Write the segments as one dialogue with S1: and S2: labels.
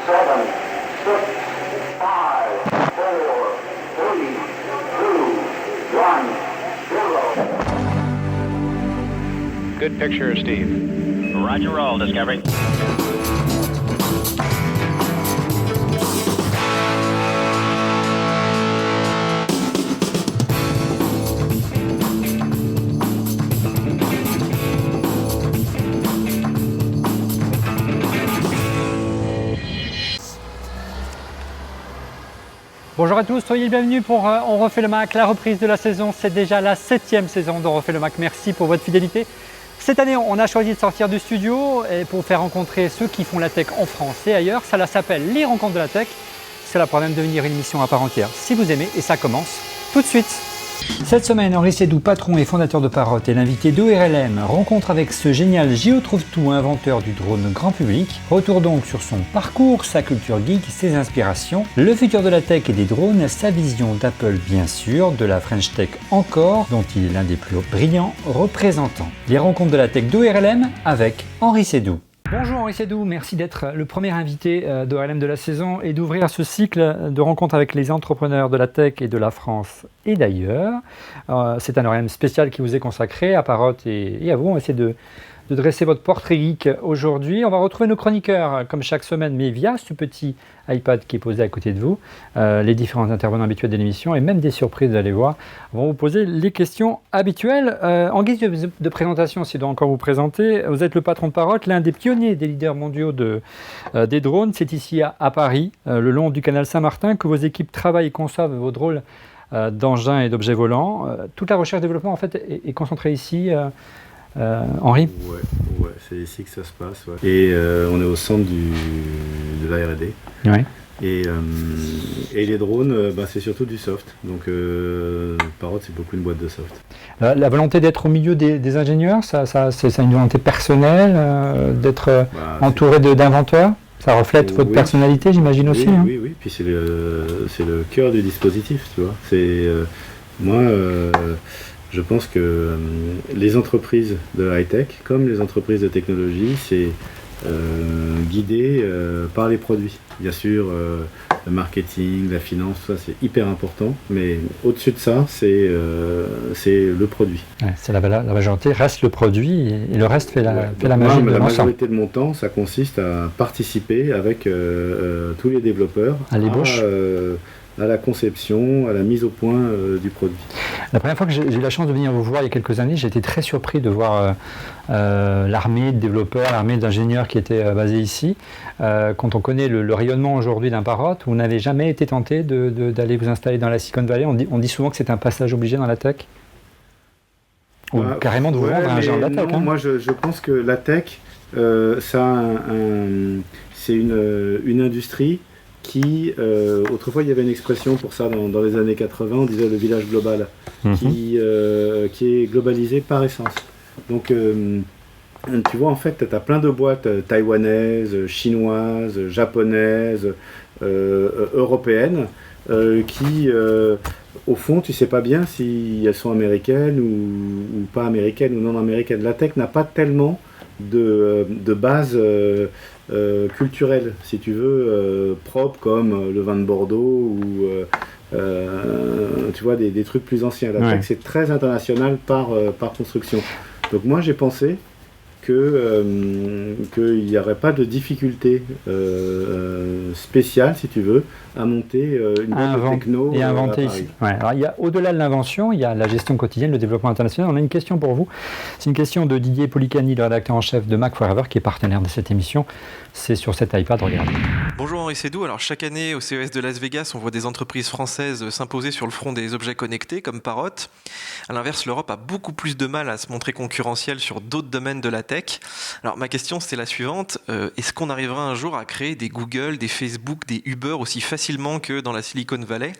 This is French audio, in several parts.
S1: 7, 6, 5, 4, 3, 2, 1, 0.
S2: Good picture, Steve.
S3: Roger, roll, Discovery.
S4: Bonjour à tous, soyez les bienvenus pour On refait le Mac, la reprise de la saison. C'est déjà la 7e saison d'On refait le Mac. Merci pour votre fidélité. Cette année, on a choisi de sortir du studio et pour faire rencontrer ceux qui font la tech en France et ailleurs. Ça s'appelle Les Rencontres de la Tech. Cela pourrait même devenir une émission à part entière si vous aimez, et ça commence tout de suite. Cette semaine, Henri Seydoux, patron et fondateur de Parrot, est l'invité d'ORLM. Rencontre avec ce génial Gio Trouve-Tout, inventeur du drone grand public. Retour donc sur son parcours, sa culture geek, ses inspirations, le futur de la tech et des drones, sa vision d'Apple bien sûr, de la French Tech encore, dont il est l'un des plus brillants représentants. Les rencontres de la tech d'ORLM avec Henri Seydoux. Bonjour Henri Seydoux, merci d'être le premier invité d'ORLM de la saison et d'ouvrir ce cycle de rencontres avec les entrepreneurs de la tech et de la France et d'ailleurs. C'est un ORLM spécial qui vous est consacré à Parrot et à vous. On va essayer de dresser votre portrait geek aujourd'hui. On va retrouver nos chroniqueurs comme chaque semaine, mais via ce petit iPad qui est posé à côté de vous. Les différents intervenants habituels de l'émission et même des surprises, vous allez voir, vont vous poser les questions habituelles. En guise de présentation, si je dois encore vous présenter, vous êtes le patron de Parrot, l'un des pionniers des leaders mondiaux des drones. C'est ici à Paris, le long du canal Saint-Martin, que vos équipes travaillent et conçoivent vos drôles d'engins et d'objets volants. Toute la recherche-développement en fait est concentrée ici. Henri ?
S5: Ouais, c'est ici que ça se passe. Ouais. Et on est au centre de la R&D.
S4: Ouais.
S5: Et les drones, c'est surtout du soft. Donc Parrot, c'est beaucoup une boîte de soft.
S4: La volonté d'être au milieu des ingénieurs, c'est une volonté personnelle, d'être entouré d'inventeurs. Ça reflète votre personnalité, j'imagine aussi.
S5: Oui, oui. Puis c'est le cœur du dispositif, tu vois. Moi. Je pense que les entreprises de high-tech, comme les entreprises de technologie, c'est guidé par les produits. Bien sûr, le marketing, la finance, tout ça c'est hyper important, mais au-dessus de ça, c'est le produit.
S4: Ouais, c'est la majorité reste le produit et le reste fait la magie de l'ensemble.
S5: La majorité de mon temps, ça consiste à participer avec tous les développeurs
S4: à l'ébauche.
S5: À la conception, à la mise au point du produit.
S4: La première fois que j'ai eu la chance de venir vous voir il y a quelques années, j'ai été très surpris de voir l'armée de développeurs, l'armée d'ingénieurs qui était basée ici. Quand on connaît le rayonnement aujourd'hui d'un Parrot, vous n'avez jamais été tenté d'aller vous installer dans la Silicon Valley. On dit souvent que c'est un passage obligé dans la tech. Ou carrément de vous rendre un géant de la tech.
S5: Non, moi je pense que la tech, c'est une industrie qui, autrefois il y avait une expression pour ça dans les années 80, on disait le village global, qui est globalisé par essence. Donc tu vois en fait, tu as plein de boîtes taïwanaises, chinoises, japonaises, européennes, qui au fond tu sais pas bien si elles sont américaines ou pas américaines ou non américaines. La tech n'a pas tellement de base culturelle, si tu veux, propre comme le vin de Bordeaux ou tu vois des trucs plus anciens. La tech c'est très international par construction. Donc moi j'ai pensé qu'il n'y aurait pas de difficulté spéciale, si tu veux, à monter une boîte de techno
S4: et inventer ici. Ouais. Alors, au-delà de l'invention, il y a la gestion quotidienne, le développement international. On a une question pour vous. C'est une question de Didier Policani, le rédacteur en chef de Mac Forever, qui est partenaire de cette émission. C'est sur cet iPad, regardez.
S6: Bonjour Henri Seydoux. Alors chaque année au CES de Las Vegas, on voit des entreprises françaises s'imposer sur le front des objets connectés comme Parrot. À l'inverse, l'Europe a beaucoup plus de mal à se montrer concurrentielle sur d'autres domaines de la tech. Alors ma question c'est la suivante, est-ce qu'on arrivera un jour à créer des Google, des Facebook, des Uber aussi facilement que dans la Silicon Valley?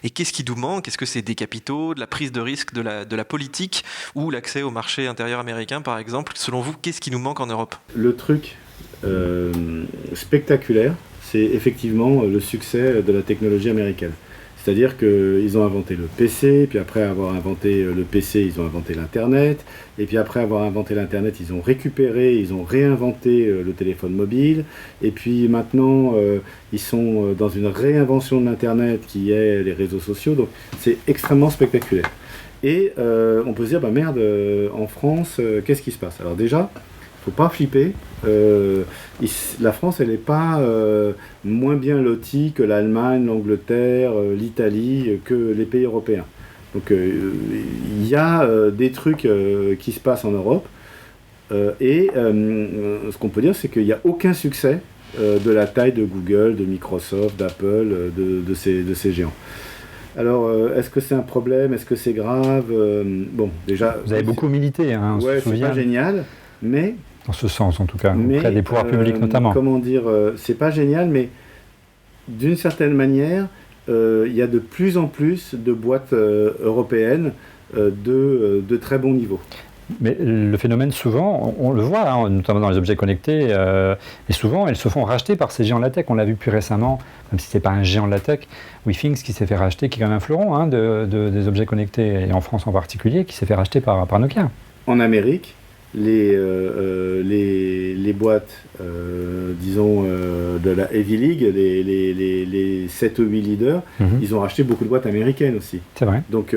S6: Et qu'est-ce qui nous manque? Est-ce que c'est des capitaux, de la prise de risque, de la politique ou l'accès au marché intérieur américain par exemple? Selon vous, qu'est-ce qui nous manque en Europe?
S5: Le truc spectaculaire, c'est effectivement le succès de la technologie américaine. C'est-à-dire qu'ils ont inventé le PC, puis après avoir inventé le PC, ils ont inventé l'Internet, et puis après avoir inventé l'Internet, ils ont réinventé le téléphone mobile, et puis maintenant, ils sont dans une réinvention de l'Internet qui est les réseaux sociaux, donc c'est extrêmement spectaculaire. Et on peut se dire, merde, en France, qu'est-ce qui se passe? Alors déjà, faut pas flipper. La France, elle n'est pas moins bien lotie que l'Allemagne, l'Angleterre, l'Italie, que les pays européens. Donc il y a des trucs qui se passent en Europe. Ce qu'on peut dire, c'est qu'il n'y a aucun succès de la taille de Google, de Microsoft, d'Apple, de ces géants. Alors, est-ce que c'est un problème? Est-ce que c'est grave? Bon, déjà...
S4: Vous avez beaucoup milité, hein,
S5: ouais, c'est pas génial, mais...
S4: Dans ce sens, en tout cas, auprès des pouvoirs publics notamment.
S5: Comment dire, c'est pas génial, mais d'une certaine manière, il y a de plus en plus de boîtes européennes de très bon niveau.
S4: Mais le phénomène, souvent, on le voit, hein, notamment dans les objets connectés, et souvent, elles se font racheter par ces géants de la tech. On l'a vu plus récemment, même si ce n'est pas un géant de la tech, WeThings qui s'est fait racheter, qui est quand même un fleuron hein, des objets connectés, et en France en particulier, qui s'est fait racheter par Nokia.
S5: En Amérique, les boîtes, disons, de la Heavy League, les 7 ou 8 leaders, ils ont racheté beaucoup de boîtes américaines aussi.
S4: C'est vrai.
S5: Donc,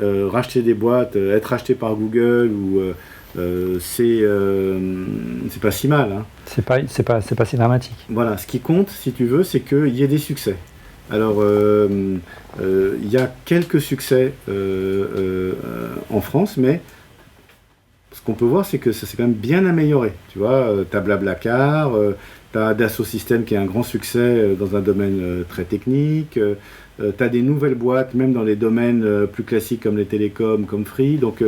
S5: racheter des boîtes, être racheté par Google, c'est pas si mal. Hein.
S4: C'est pas si dramatique.
S5: Voilà, ce qui compte, si tu veux, c'est qu'il y ait des succès. Alors, il y a quelques succès en France, mais ce qu'on peut voir, c'est que ça s'est quand même bien amélioré. Tu vois, tu as Blablacar, tu as Dassault Systèmes qui est un grand succès dans un domaine très technique, tu as des nouvelles boîtes, même dans les domaines plus classiques comme les télécoms, comme Free. Donc,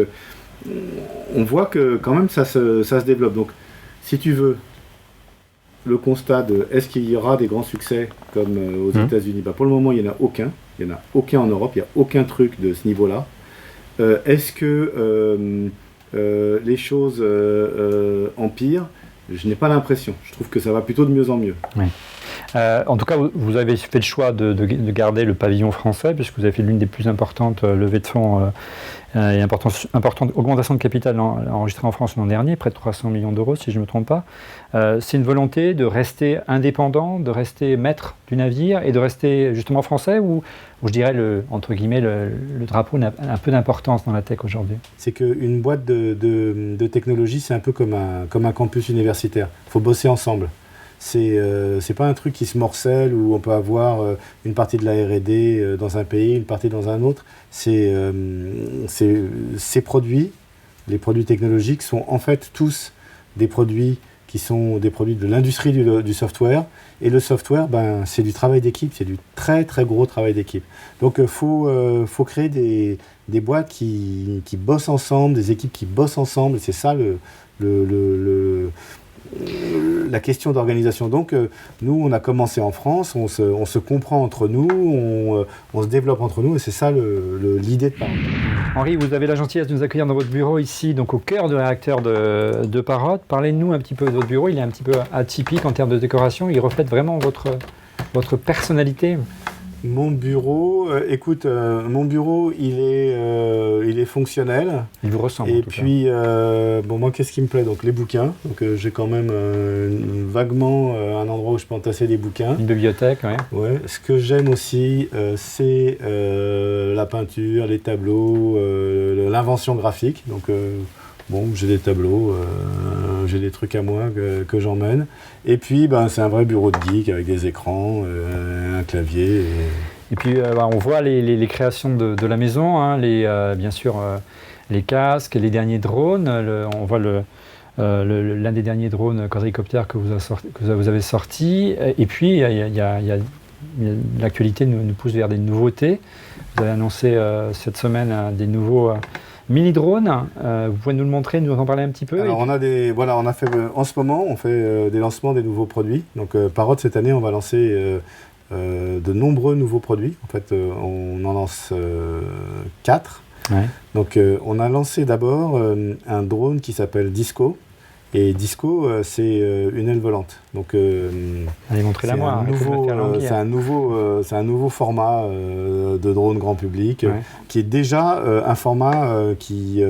S5: on voit que quand même ça se développe. Donc, si tu veux, le constat de est-ce qu'il y aura des grands succès comme aux États-Unis, pour le moment, il n'y en a aucun. Il n'y en a aucun en Europe, il n'y a aucun truc de ce niveau-là. Est-ce que les choses empirent? Je n'ai pas l'impression. Je trouve que ça va plutôt de mieux en mieux.
S4: Oui. En tout cas, vous avez fait le choix de garder le pavillon français, puisque vous avez fait l'une des plus importantes levées de fonds et importante augmentation de capital enregistrée en France l'an dernier, près de 300 millions d'euros, si je ne me trompe pas. C'est une volonté de rester indépendant, de rester maître du navire et de rester justement français, ou je dirais, entre guillemets, le drapeau n'a un peu d'importance dans la tech aujourd'hui?
S5: C'est qu'une boîte de technologie, c'est un peu comme un campus universitaire. Il faut bosser ensemble. C'est pas un truc qui se morcelle où on peut avoir une partie de la R&D dans un pays, une partie dans un autre. Ces produits, les produits technologiques, sont en fait tous des produits qui sont des produits de l'industrie du software. Et le software, c'est du travail d'équipe, c'est du très très gros travail d'équipe. Donc faut créer des boîtes qui bossent ensemble, des équipes qui bossent ensemble. Et c'est ça la question d'organisation. Donc nous, on a commencé en France, on se comprend entre nous, on se développe entre nous, et c'est ça l'idée de Parrot.
S4: Henri, vous avez la gentillesse de nous accueillir dans votre bureau ici, donc au cœur du réacteur de Parrot. Parlez-nous un petit peu de votre bureau. Il est un petit peu atypique en termes de décoration. Il reflète vraiment votre personnalité.
S5: Mon bureau, mon bureau, il est fonctionnel.
S4: Il vous ressemble.
S5: Et puis, moi, qu'est-ce qui me plaît? Donc, les bouquins. Donc, j'ai quand même vaguement un endroit où je peux entasser des bouquins.
S4: Une bibliothèque, oui.
S5: Ouais. Ce que j'aime aussi, c'est la peinture, les tableaux, l'invention graphique. Donc, j'ai des tableaux, j'ai des trucs à moi que j'emmène. Et puis, c'est un vrai bureau de geek avec des écrans, un clavier.
S4: Et puis, on voit les créations de la maison, hein, bien sûr, les casques, les derniers drones. On voit l'un des derniers drones quadricoptères que vous avez sorti. Et puis, l'actualité nous pousse vers des nouveautés. Vous avez annoncé cette semaine des nouveaux... mini-drone, vous pouvez nous le montrer, nous en parler un petit peu?
S5: Alors on a fait en ce moment, on fait des lancements des nouveaux produits. Donc Parrot, cette année, on va lancer de nombreux nouveaux produits. En fait, on en lance 4. Ouais. Donc on a lancé d'abord un drone qui s'appelle Disco. Et Disco, c'est une aile volante. Donc,
S4: Allez, montrez-la moi.
S5: c'est un nouveau format de drone grand public qui est déjà un format qui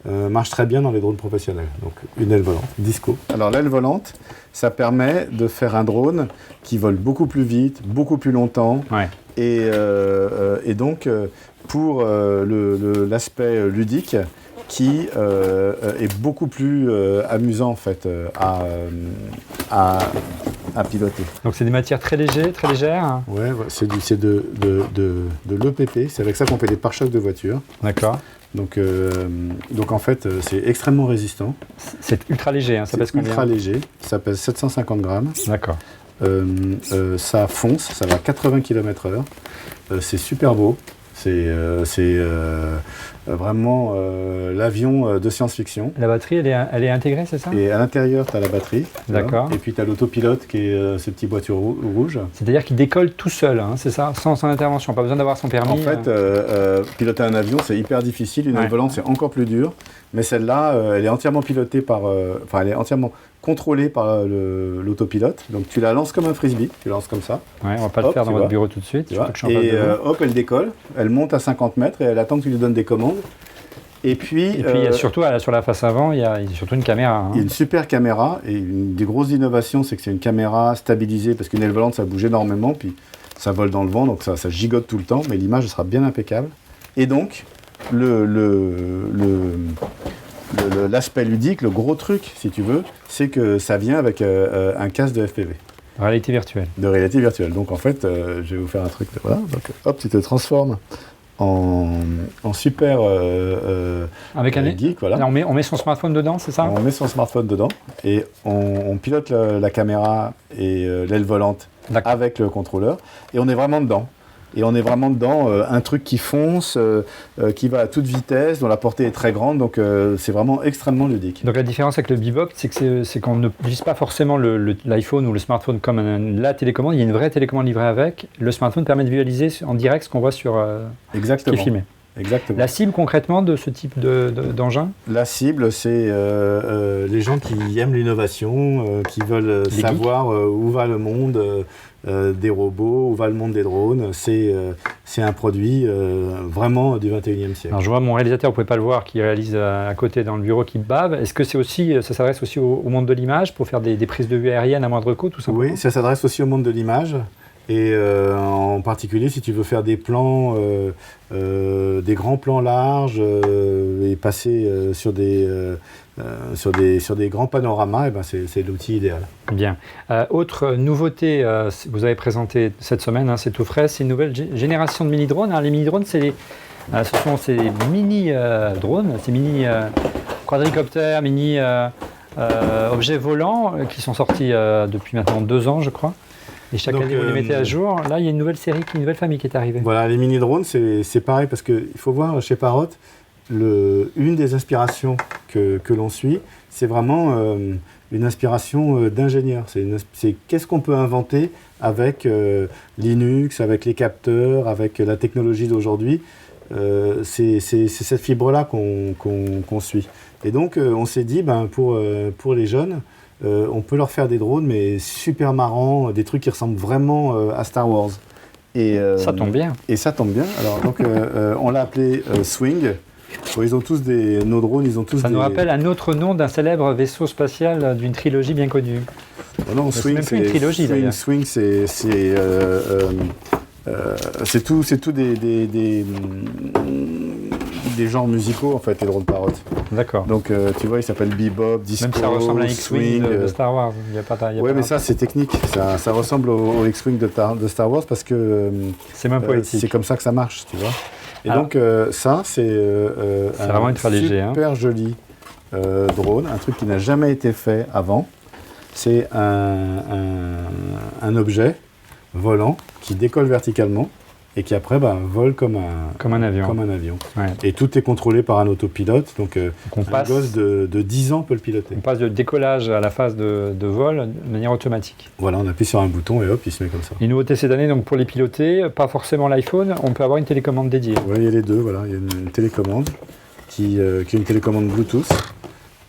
S5: marche très bien dans les drones professionnels. Donc, une aile volante, Disco. Alors, l'aile volante, ça permet de faire un drone qui vole beaucoup plus vite, beaucoup plus longtemps. Et donc, pour l'aspect ludique, qui est beaucoup plus amusant en fait à piloter.
S4: Donc c'est des matières très légères.
S5: Ouais, c'est de l'EPP, c'est avec ça qu'on fait des pare-chocs de voiture.
S4: D'accord.
S5: Donc en fait, c'est extrêmement résistant.
S4: C'est ultra léger, hein, ça pèse combien ?
S5: Ultra léger, ça pèse 750 grammes.
S4: D'accord.
S5: Ça fonce, ça va à 80 km/h. C'est super beau. C'est vraiment l'avion de science-fiction.
S4: La batterie, elle est intégrée, c'est ça ?
S5: Et à l'intérieur, tu as la batterie.
S4: D'accord.
S5: Et puis tu as l'autopilote qui est ces petites voitures rouges.
S4: C'est-à-dire qu'il décolle tout seul, hein, c'est ça ? Sans intervention, pas besoin d'avoir son permis.
S5: En fait, piloter un avion, c'est hyper difficile. Une aile volante, c'est encore plus dur. Mais celle-là, elle est entièrement pilotée par... elle est entièrement contrôlée par l'autopilote. Donc tu la lances comme un frisbee, tu la lances comme ça.
S4: Ouais, on va pas le faire dans votre bureau tout de suite.
S5: Et hop, elle décolle, elle monte à 50 mètres et elle attend que tu lui donnes des commandes. Et puis
S4: surtout, sur la face avant, il y a surtout une caméra. Hein.
S5: Il y a une super caméra, et une des grosses innovations, c'est que c'est une caméra stabilisée, parce qu'une aile volante, ça bouge énormément, puis ça vole dans le vent, donc ça gigote tout le temps, mais l'image sera bien impeccable. Et donc, l'aspect ludique, le gros truc, si tu veux, c'est que ça vient avec un casque de FPV.
S4: Réalité virtuelle.
S5: De réalité virtuelle. Donc en fait, je vais vous faire un truc. Voilà. Donc hop, tu te transformes en super
S4: avec un
S5: geek. Voilà.
S4: Là, on met son smartphone dedans, c'est ça ?
S5: On met son smartphone dedans et on pilote la caméra et l'aile volante avec le contrôleur et on est vraiment dedans. Et on est vraiment dedans, un truc qui fonce, qui va à toute vitesse, dont la portée est très grande, donc c'est vraiment extrêmement ludique.
S4: Donc la différence avec le Bebop, c'est qu'on n'utilise pas forcément l'iPhone ou le smartphone comme la télécommande, il y a une vraie télécommande livrée avec. Le smartphone permet de visualiser en direct ce qu'on voit sur ce qui est filmé.
S5: Exactement.
S4: La cible concrètement de ce type d'engin ?
S5: La cible, c'est les gens qui aiment l'innovation, qui veulent savoir où va le monde des robots, où va le monde des drones. C'est un produit vraiment du 21e siècle.
S4: Alors je vois mon réalisateur, vous ne pouvez pas le voir, qui réalise à côté dans le bureau, qui bave. Est-ce que ça s'adresse aussi au monde de l'image pour faire des prises de vue aériennes à moindre coût, tout simplement ?
S5: Oui, ça s'adresse aussi au monde de l'image. Et en particulier, si tu veux faire des plans, des grands plans larges et passer sur des grands panoramas, et ben c'est l'outil idéal.
S4: Bien. Autre nouveauté, vous avez présenté cette semaine, hein, c'est tout frais, c'est une nouvelle génération de mini-drones. Alors, les mini-drones, ce sont ces mini-drones, ces mini-quadricoptères, mini-objets volants qui sont sortis depuis maintenant 2 ans, je crois. Et chaque année, vous les mettez à jour. Là, il y a une nouvelle famille qui est arrivée. Voilà,
S5: les mini-drones, c'est pareil, parce qu'il faut voir, chez Parrot, une des inspirations que l'on suit, c'est vraiment une inspiration d'ingénieur. C'est qu'est-ce qu'on peut inventer avec Linux, avec les capteurs, avec la technologie d'aujourd'hui. C'est cette fibre-là qu'on suit. Et donc, on s'est dit, pour les jeunes, on peut leur faire des drones, mais super marrants, des trucs qui ressemblent vraiment à Star Wars. Et,
S4: ça tombe bien.
S5: Et ça tombe bien. Alors, donc, on l'a appelé Swing. Bon, ils ont tous nos drones, ils ont tous
S4: Ça nous rappelle un autre nom d'un célèbre vaisseau spatial d'une trilogie bien connue.
S5: Oh non, Swing,
S4: c'est même plus une trilogie d'ailleurs.
S5: Swing, c'est tout des genres musicaux en fait, les drones Parrot.
S4: D'accord.
S5: Donc tu vois, ils s'appellent Bebop, Disco,
S4: même ça ressemble à un X-Wing
S5: Swing
S4: de Star Wars.
S5: Oui, mais ça c'est technique. Ça ressemble au X-Wing de Star Wars parce que
S4: c'est même poétique.
S5: C'est comme ça que ça marche, tu vois. Et donc ça, c'est
S4: vraiment ultra léger,
S5: super joli drone, un truc qui n'a jamais été fait avant. C'est un objet volant qui décolle verticalement et qui après vole comme un avion.
S4: Ouais.
S5: Et tout est contrôlé par un autopilote, donc un gosse de 10 ans peut le piloter.
S4: On passe de décollage à la phase de vol de manière automatique.
S5: Voilà, on appuie sur un bouton et hop, il se met comme ça.
S4: Une nouveauté cette année, donc pour les piloter, pas forcément l'iPhone, on peut avoir une télécommande dédiée.
S5: Oui, il y a les deux, voilà. Il y a une télécommande qui est une télécommande Bluetooth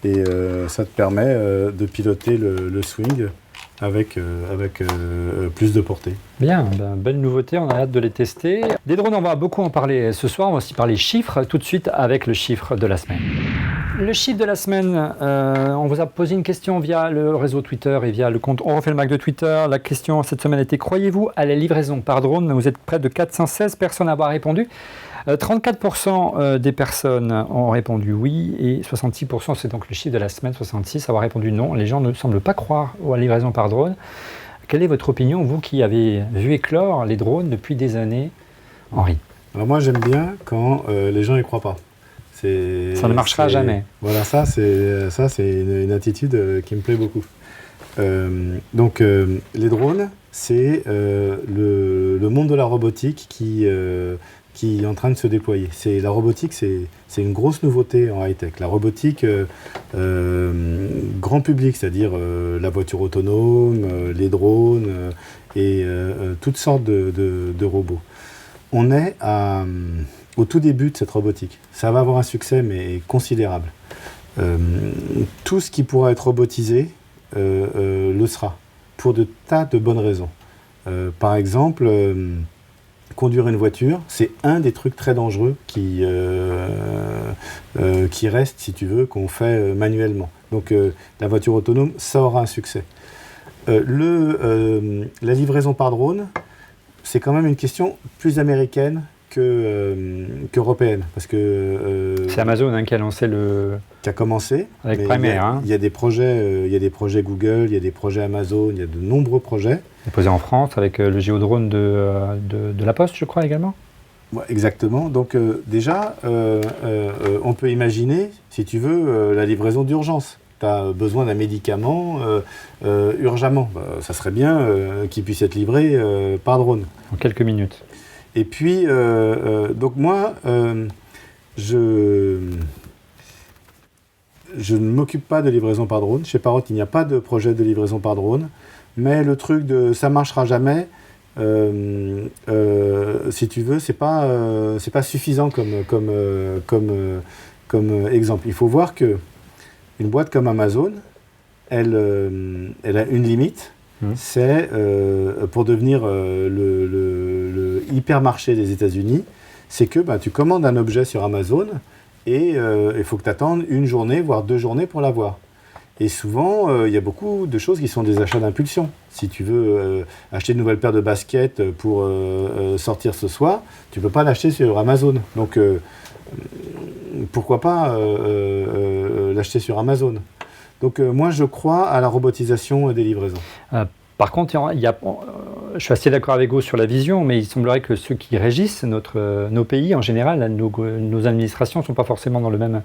S5: et ça te permet de piloter le swing avec plus de portée.
S4: Bien, belle nouveauté, on a hâte de les tester. Des drones, on va beaucoup en parler ce soir, on va aussi parler chiffres, tout de suite avec le chiffre de la semaine. Le chiffre de la semaine, on vous a posé une question via le réseau Twitter et via le compte On refait le Mac de Twitter. La question cette semaine était: croyez-vous à la livraison par drone? Vous êtes près de 416 personnes à avoir répondu. 34% des personnes ont répondu oui et 66%, c'est donc le chiffre de la semaine, 66, avoir répondu non. Les gens ne semblent pas croire à la livraison par drone. Quelle est votre opinion, vous qui avez vu éclore les drones depuis des années, Henri?
S5: Alors moi j'aime bien quand les gens n'y croient pas.
S4: Ça ne marchera jamais.
S5: Voilà, ça c'est une attitude qui me plaît beaucoup. Donc les drones, c'est le monde de la robotique qui est en train de se déployer. La robotique, c'est une grosse nouveauté en high-tech. La robotique grand public, c'est-à-dire la voiture autonome, les drones et toutes sortes de robots. On est au tout début de cette robotique. Ça va avoir un succès, mais considérable. Tout ce qui pourra être robotisé le sera, pour de tas de bonnes raisons. Par exemple, conduire une voiture, c'est un des trucs très dangereux qui reste, si tu veux, qu'on fait manuellement. Donc la voiture autonome, ça aura un succès. La livraison par drone, c'est quand même une question plus américaine qu'européenne. Parce que
S4: c'est Amazon qui a lancé
S5: qui a commencé.
S4: Avec Premiere.
S5: Il y a des projets Google, il y a des projets Amazon, il y a de nombreux projets.
S4: Déposé en France avec le géodrone de la Poste, je crois, également.
S5: Ouais, exactement. Donc déjà, on peut imaginer, si tu veux, la livraison d'urgence. Tu as besoin d'un médicament urgemment. Ça serait bien qu'il puisse être livré par drone.
S4: En quelques minutes.
S5: Et puis, donc moi, je ne m'occupe pas de livraison par drone. Chez Parrot, il n'y a pas de projet de livraison par drone. Mais le truc de ça marchera jamais, si tu veux, c'est pas suffisant comme exemple. Il faut voir que une boîte comme Amazon, elle a une limite. C'est pour devenir le hypermarché des États-Unis, c'est que tu commandes un objet sur Amazon et il faut que tu attendes une journée, voire 2 journées pour l'avoir. Et souvent, il y a beaucoup de choses qui sont des achats d'impulsion. Si tu veux acheter une nouvelle paire de baskets pour sortir ce soir, tu ne peux pas l'acheter sur Amazon. Donc, pourquoi pas l'acheter sur Amazon? Donc, moi, je crois à la robotisation des livraisons.
S4: Par contre, je suis assez d'accord avec vous sur la vision, mais il semblerait que ceux qui régissent nos pays, en général, nos administrations ne sont pas forcément dans le même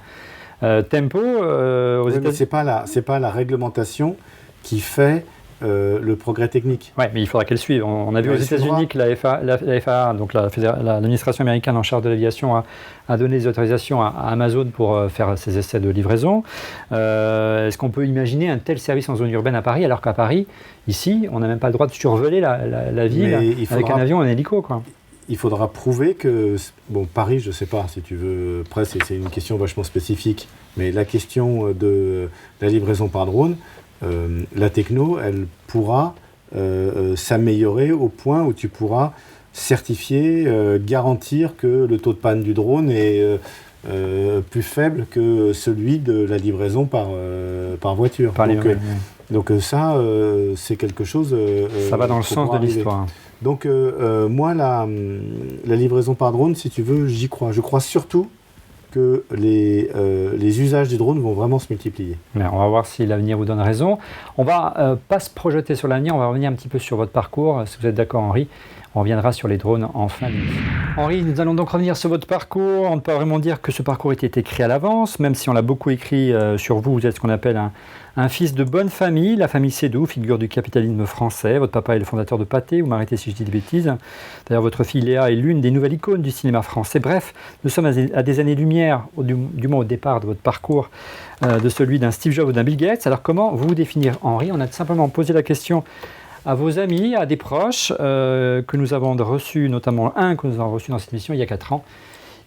S4: tempo. Aux États-Unis.
S5: C'est pas la réglementation qui fait le progrès technique.
S4: Oui, mais il faudra qu'elle suive. On a vu aux États-Unis que la FAA, donc l'administration américaine en charge de l'aviation, a donné des autorisations à Amazon pour faire ses essais de livraison. Est-ce qu'on peut imaginer un tel service en zone urbaine à Paris, alors qu'à Paris, ici, on n'a même pas le droit de survoler la ville avec un avion ou un hélico, quoi.
S5: Il faudra prouver que... Bon, Paris, je ne sais pas, si tu veux... Après, c'est une question vachement spécifique. Mais la question de la livraison par drone, la techno, elle pourra s'améliorer au point où tu pourras certifier, garantir que le taux de panne du drone est plus faible que celui de la livraison par voiture. Donc ça, c'est quelque chose...
S4: ça va dans le sens de l'histoire.
S5: Donc moi, la livraison par drone, si tu veux, j'y crois. Je crois surtout que les usages des drones vont vraiment se multiplier. Mais
S4: on va voir si l'avenir vous donne raison. On ne va pas se projeter sur l'avenir, on va revenir un petit peu sur votre parcours, si vous êtes d'accord, Henri. On reviendra sur les drones en fin d'émission. Henri, nous allons donc revenir sur votre parcours. On ne peut pas vraiment dire que ce parcours était écrit à l'avance, même si on l'a beaucoup écrit sur vous. Vous êtes ce qu'on appelle un fils de bonne famille. La famille Sédou, figure du capitalisme français. Votre papa est le fondateur de Pathé, vous m'arrêtez si je dis des bêtises. D'ailleurs, votre fille Léa est l'une des nouvelles icônes du cinéma français. Bref, nous sommes à des années-lumière, du moins au départ de votre parcours, de celui d'un Steve Jobs ou d'un Bill Gates. Alors comment vous définir, Henri? On a simplement posé la question à vos amis, à des proches que nous avons reçus, notamment un que nous avons reçu dans cette émission il y a 4 ans.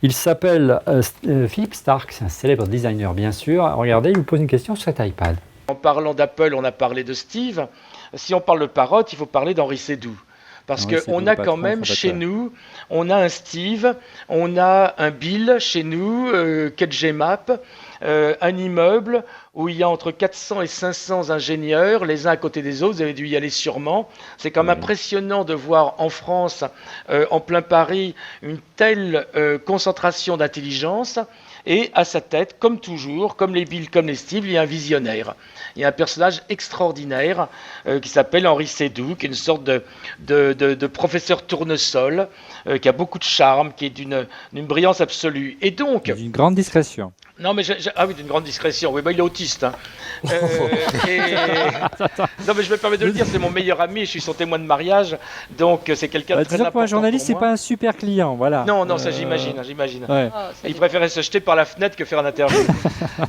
S4: Il s'appelle Philippe Stark, c'est un célèbre designer bien sûr. Regardez, il vous pose une question sur cet iPad.
S3: En parlant d'Apple, on a parlé de Steve. Si on parle de Parrot, il faut parler d'Henri Seydoux. Parce qu'on a quand même chez nous, on a un Steve, on a un Bill chez nous, KGMAP, un immeuble où il y a entre 400 et 500 ingénieurs, les uns à côté des autres, vous avez dû y aller sûrement. C'est quand même impressionnant de voir en France, en plein Paris, une telle concentration d'intelligence. Et à sa tête, comme toujours, comme les Bill, comme les Steve, il y a un visionnaire. Il y a un personnage extraordinaire qui s'appelle Henri Seydoux, qui est une sorte de professeur tournesol, qui a beaucoup de charme, qui est d'une brillance absolue. Et donc...
S7: D'une grande discrétion.
S3: Non, mais ah oui, d'une grande discrétion. Oui, bah, il est autiste. Hein. Non, mais je me permets de le dire, c'est mon meilleur ami, je suis son témoin de mariage, donc c'est quelqu'un de très important
S7: pour un journaliste, c'est
S3: pour moi.
S7: pas un super client, voilà.
S3: Non, ça j'imagine.
S7: Ouais.
S3: Il préférait se jeter par la fenêtre que faire une interview.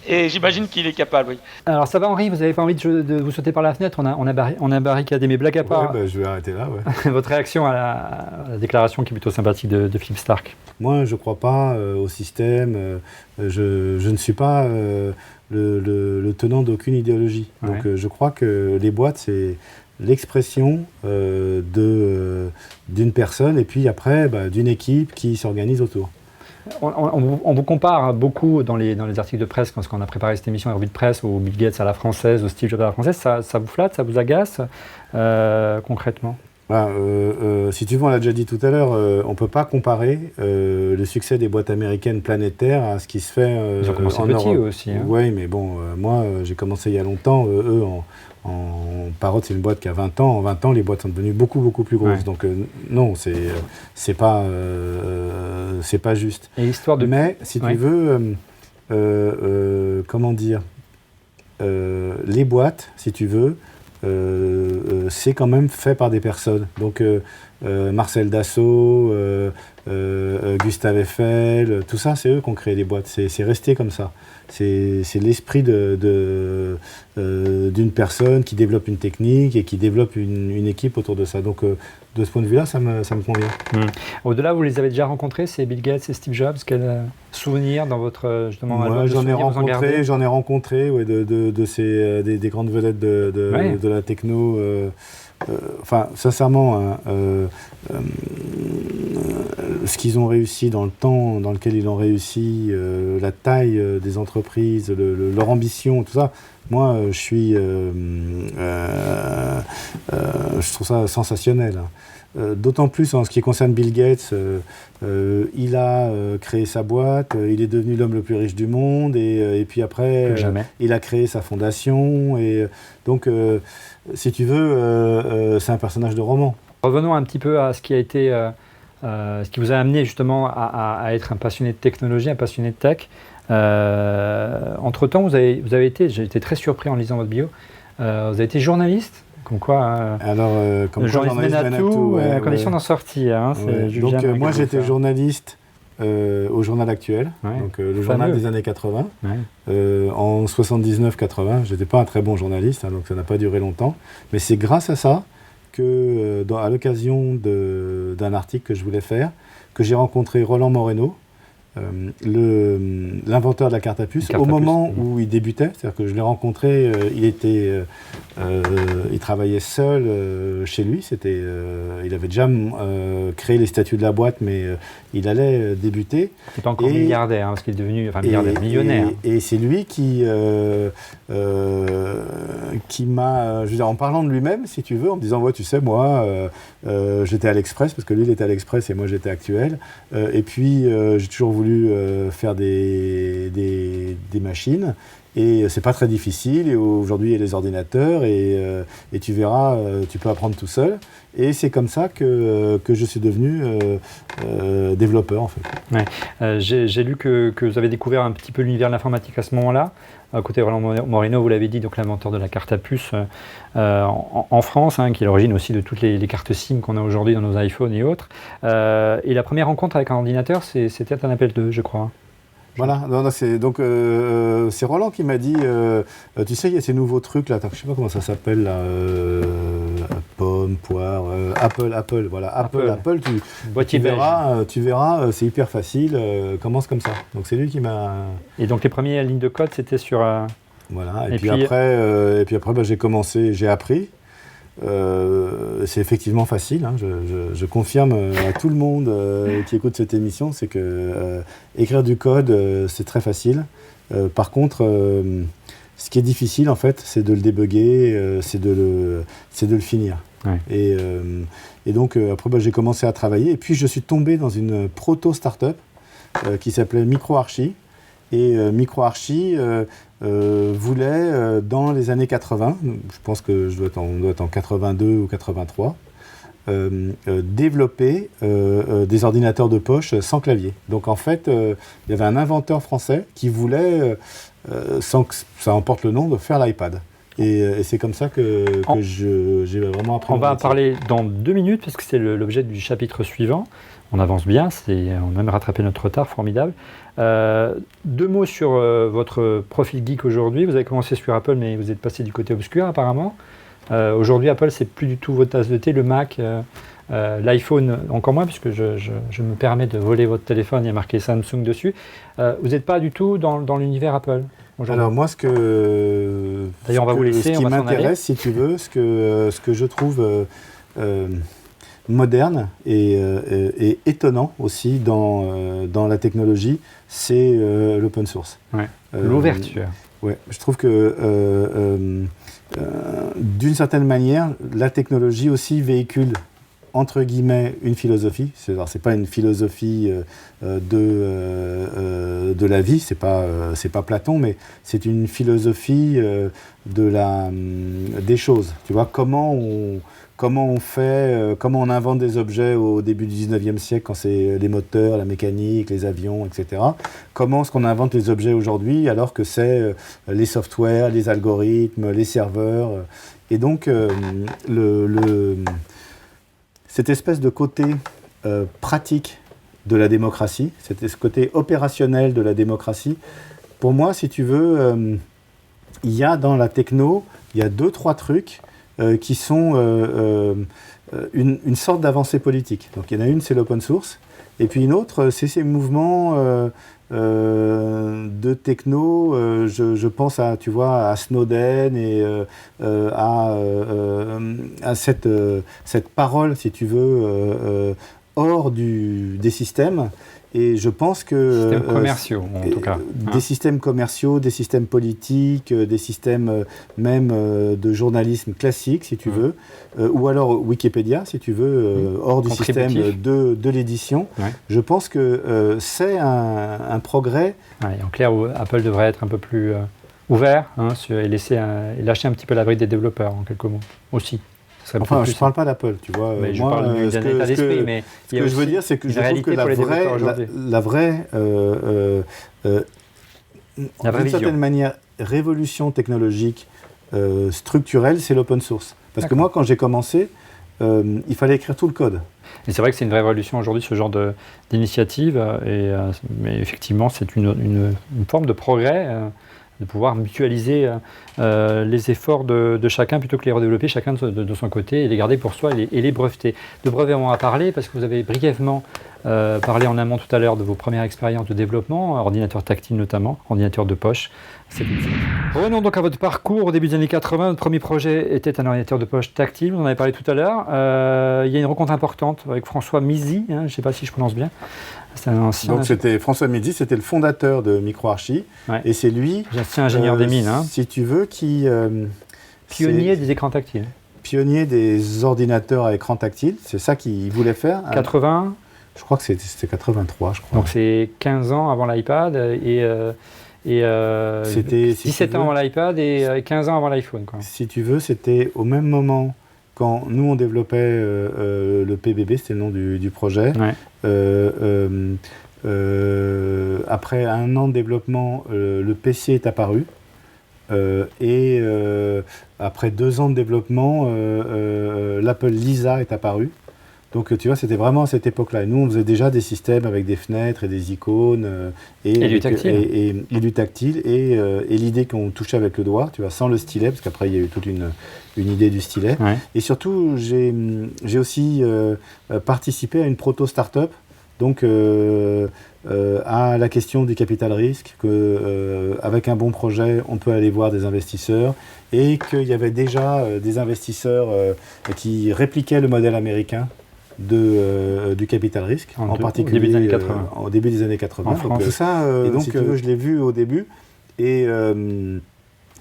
S3: Et j'imagine qu'il est capable, oui.
S4: Alors ça va Henri, vous n'avez pas envie de vous sauter par la fenêtre, on a barricadé, mais blague à part.
S5: Ouais, je vais arrêter là, ouais.
S4: Votre réaction à la déclaration qui est plutôt sympathique de Philippe Stark.
S5: Moi, je ne crois pas au système. Je ne suis pas le tenant d'aucune idéologie.
S4: Ouais.
S5: Donc, je crois que les boîtes, c'est l'expression d'une personne et puis après d'une équipe qui s'organise autour.
S4: On vous compare beaucoup dans les articles de presse quand on a préparé cette émission, la revue de presse, au Bill Gates à la française, au Steve Jobs à la française. Ça vous flatte, ça vous agace concrètement?
S5: Si tu veux, on l'a déjà dit tout à l'heure, on ne peut pas comparer le succès des boîtes américaines planétaires à ce qui se fait
S4: Ils ont commencé
S5: en
S4: petit
S5: Europe.
S4: aussi. Hein.
S5: Oui, mais bon, moi, j'ai commencé il y a longtemps. Eux, Parrot, c'est une boîte qui a 20 ans. En 20 ans, les boîtes sont devenues beaucoup, beaucoup plus grosses.
S4: Ouais.
S5: Donc, non, c'est pas juste.
S4: Et l'histoire de...
S5: Mais, si tu veux, comment dire, les boîtes, si tu veux, c'est quand même fait par des personnes. Donc Marcel Dassault, Gustave Eiffel, tout ça, c'est eux qui ont créé les boîtes. C'est resté comme ça. C'est l'esprit d'une personne qui développe une technique et qui développe une équipe autour de ça. Donc de ce point de vue-là, ça me convient.
S4: Au-delà, vous les avez déjà rencontrés, c'est Bill Gates et Steve Jobs. Quel souvenir dans votre justement
S5: Moi, j'en ai rencontré ouais, des grandes vedettes de la techno. Enfin, sincèrement, ce qu'ils ont réussi dans le temps dans lequel ils ont réussi, la taille des entreprises, leur ambition, tout ça, moi, je trouve ça sensationnel. D'autant plus en ce qui concerne Bill Gates, il a créé sa boîte, il est devenu l'homme le plus riche du monde et puis après il a créé sa fondation et donc si tu veux c'est un personnage de roman.
S4: Revenons un petit peu à ce qui a été ce qui vous a amené justement à être un passionné de technologie, un passionné de tech. Entre-temps, vous avez été, j'ai été très surpris en lisant votre bio, vous avez été journaliste. Comme quoi,
S5: comme
S4: le journaliste mène à tout, à condition d'en sortir. Hein,
S5: donc moi j'étais journaliste au Journal Actuel, donc le journal des années 80. En 79-80, j'étais pas un très bon journaliste, donc ça n'a pas duré longtemps. Mais c'est grâce à ça que, à l'occasion d'un article que je voulais faire, que j'ai rencontré Roland Moreno, l'inventeur de la carte à puce, au moment où il débutait, c'est-à-dire que je l'ai rencontré, il travaillait seul chez lui, il avait déjà créé les statuts de la boîte, mais il allait débuter.
S4: Il n'était pas encore milliardaire, parce qu'il est devenu millionnaire.
S5: Et c'est lui qui m'a, je veux dire, en parlant de lui-même, si tu veux, en me disant, ouais, tu sais, moi, j'étais à l'Express, parce que lui, il était à l'Express et moi, j'étais Actuel, et puis j'ai toujours voulu faire des machines et c'est pas très difficile et aujourd'hui il y a les ordinateurs et tu verras, tu peux apprendre tout seul et c'est comme ça que je suis devenu développeur en fait.
S4: Ouais. J'ai lu que vous avez découvert un petit peu l'univers de l'informatique à ce moment-là. À côté de Roland Moreno, vous l'avez dit, donc l'inventeur de la carte à puce en France, qui est l'origine aussi de toutes les cartes SIM qu'on a aujourd'hui dans nos iPhones et autres. Et la première rencontre avec un ordinateur, c'était un appel 2, je crois.
S5: Voilà, c'est Roland qui m'a dit, tu sais, il y a ces nouveaux trucs là, je sais pas comment ça s'appelle là, pomme, HomePower, Apple, voilà, Apple,
S4: Boîtier
S5: tu verras, c'est hyper facile, commence comme ça. Donc c'est lui qui m'a...
S4: Et donc les premières lignes de code, c'était sur...
S5: Voilà, et puis après, j'ai appris. C'est effectivement facile, hein. Je confirme à tout le monde qui écoute cette émission, c'est que écrire du code, c'est très facile. Par contre, ce qui est difficile en fait, c'est de le débugger, c'est de le finir.
S4: Ouais.
S5: Et donc après j'ai commencé à travailler et puis je suis tombé dans une proto-startup qui s'appelait MicroArchi. Et MicroArchi voulait, dans les années 80, je pense que on doit être en 82 ou 83, développer des ordinateurs de poche sans clavier. Donc en fait, il y avait un inventeur français qui voulait, sans que ça emporte le nom, de faire l'iPad. Et c'est comme ça que j'ai vraiment appris.
S4: On va en parler dans 2 minutes parce que c'est l'objet du chapitre suivant. On avance bien, on a même rattrapé notre retard, formidable. 2 mots sur votre profil geek aujourd'hui. Vous avez commencé sur Apple, mais vous êtes passé du côté obscur apparemment. Aujourd'hui, Apple, c'est plus du tout votre tasse de thé. Le Mac, l'iPhone, encore moins, puisque je me permets de voler votre téléphone, il y a marqué Samsung dessus. Vous n'êtes pas du tout dans l'univers Apple aujourd'hui.
S5: Alors moi,
S4: D'ailleurs, on va vous laisser,
S5: ce qui m'intéresse, si tu veux, ce que je trouve moderne et étonnant aussi dans la technologie, c'est l'open source.
S4: Ouais. L'ouverture.
S5: Ouais, je trouve que d'une certaine manière, la technologie aussi véhicule entre guillemets une philosophie. C'est pas une philosophie de la vie, c'est pas Platon, mais c'est une philosophie des choses. Tu vois, comment on fait, comment on invente des objets au début du 19e siècle, quand c'est les moteurs, la mécanique, les avions, etc. Comment est-ce qu'on invente les objets aujourd'hui, alors que c'est les softwares, les algorithmes, les serveurs. Et donc, cette espèce de côté pratique de la démocratie, ce côté opérationnel de la démocratie, pour moi, si tu veux, il y a dans la techno, il y a 2-3 trucs qui sont une sorte d'avancée politique. Donc il y en a une, c'est l'open source, et puis une autre, c'est ces mouvements de techno. Je pense à Snowden et à cette parole, si tu veux, hors des systèmes. Et je pense que...
S4: Systèmes commerciaux, en tout cas.
S5: Des systèmes commerciaux, des systèmes politiques, des systèmes même de journalisme classique, si tu veux, ou alors Wikipédia, si tu veux, hors du système de l'édition. Ouais. Je pense que c'est un progrès.
S4: Ouais, en clair, Apple devrait être un peu plus ouvert et lâcher un petit peu la bride des développeurs, en quelques mots, aussi.
S5: Enfin, je ne parle pas d'Apple, tu vois.
S4: Mais je parle d'un état d'esprit, mais
S5: ce que je veux dire, c'est que je trouve que la vraie d'une certaine manière, révolution technologique structurelle, c'est l'open source. Parce que moi, quand j'ai commencé, il fallait écrire tout le code.
S4: Et c'est vrai que c'est une révolution aujourd'hui, ce genre d'initiative. Mais effectivement, c'est une forme de progrès. De pouvoir mutualiser les efforts de chacun plutôt que les redévelopper chacun de son côté et les garder pour soi et les breveter. De brevets, on va parler parce que vous avez brièvement parlé en amont tout à l'heure de vos premières expériences de développement, ordinateur tactile notamment, ordinateur de poche. Revenons donc à votre parcours. Au début des années 80, votre premier projet était un ordinateur de poche tactile, vous en avez parlé tout à l'heure. Il y a une rencontre importante avec François Mizy, je ne sais pas si je prononce bien.
S5: C'est un ancien... Donc c'était François Mizy, c'était le fondateur de MicroArchi, et c'est lui,
S4: ancien ingénieur des mines,
S5: si tu veux, qui
S4: pionnier des écrans tactiles.
S5: Pionnier des ordinateurs à écran tactile, c'est ça qu'il voulait faire.
S4: 80.
S5: Je crois que c'était 83, je crois.
S4: Donc c'est 15 ans avant l'iPad et
S5: c'était
S4: 17 ans avant l'iPad et 15 ans avant l'iPhone.
S5: Si tu veux, c'était au même moment quand nous on développait le PBB, c'était le nom du projet.
S4: Ouais.
S5: Après 1 an de développement, le PC est apparu. Et après 2 ans de développement, l'Apple Lisa est apparu. Donc tu vois, c'était vraiment à cette époque-là. Et nous, on faisait déjà des systèmes avec des fenêtres et des icônes.
S4: Et du tactile.
S5: Et du tactile. Et l'idée qu'on touchait avec le doigt, tu vois, sans le stylet, parce qu'après, il y a eu toute une idée du stylet.
S4: Ouais.
S5: Et surtout, j'ai aussi participé à une proto-startup. Donc, à la question du capital risque, qu'avec un bon projet, on peut aller voir des investisseurs et qu'il y avait déjà des investisseurs qui répliquaient le modèle américain du capital risque, en particulier
S4: début des années 80.
S5: au début des années 80.
S4: En France.
S5: Tout ça, et donc, si tu veux, je l'ai vu au début. Et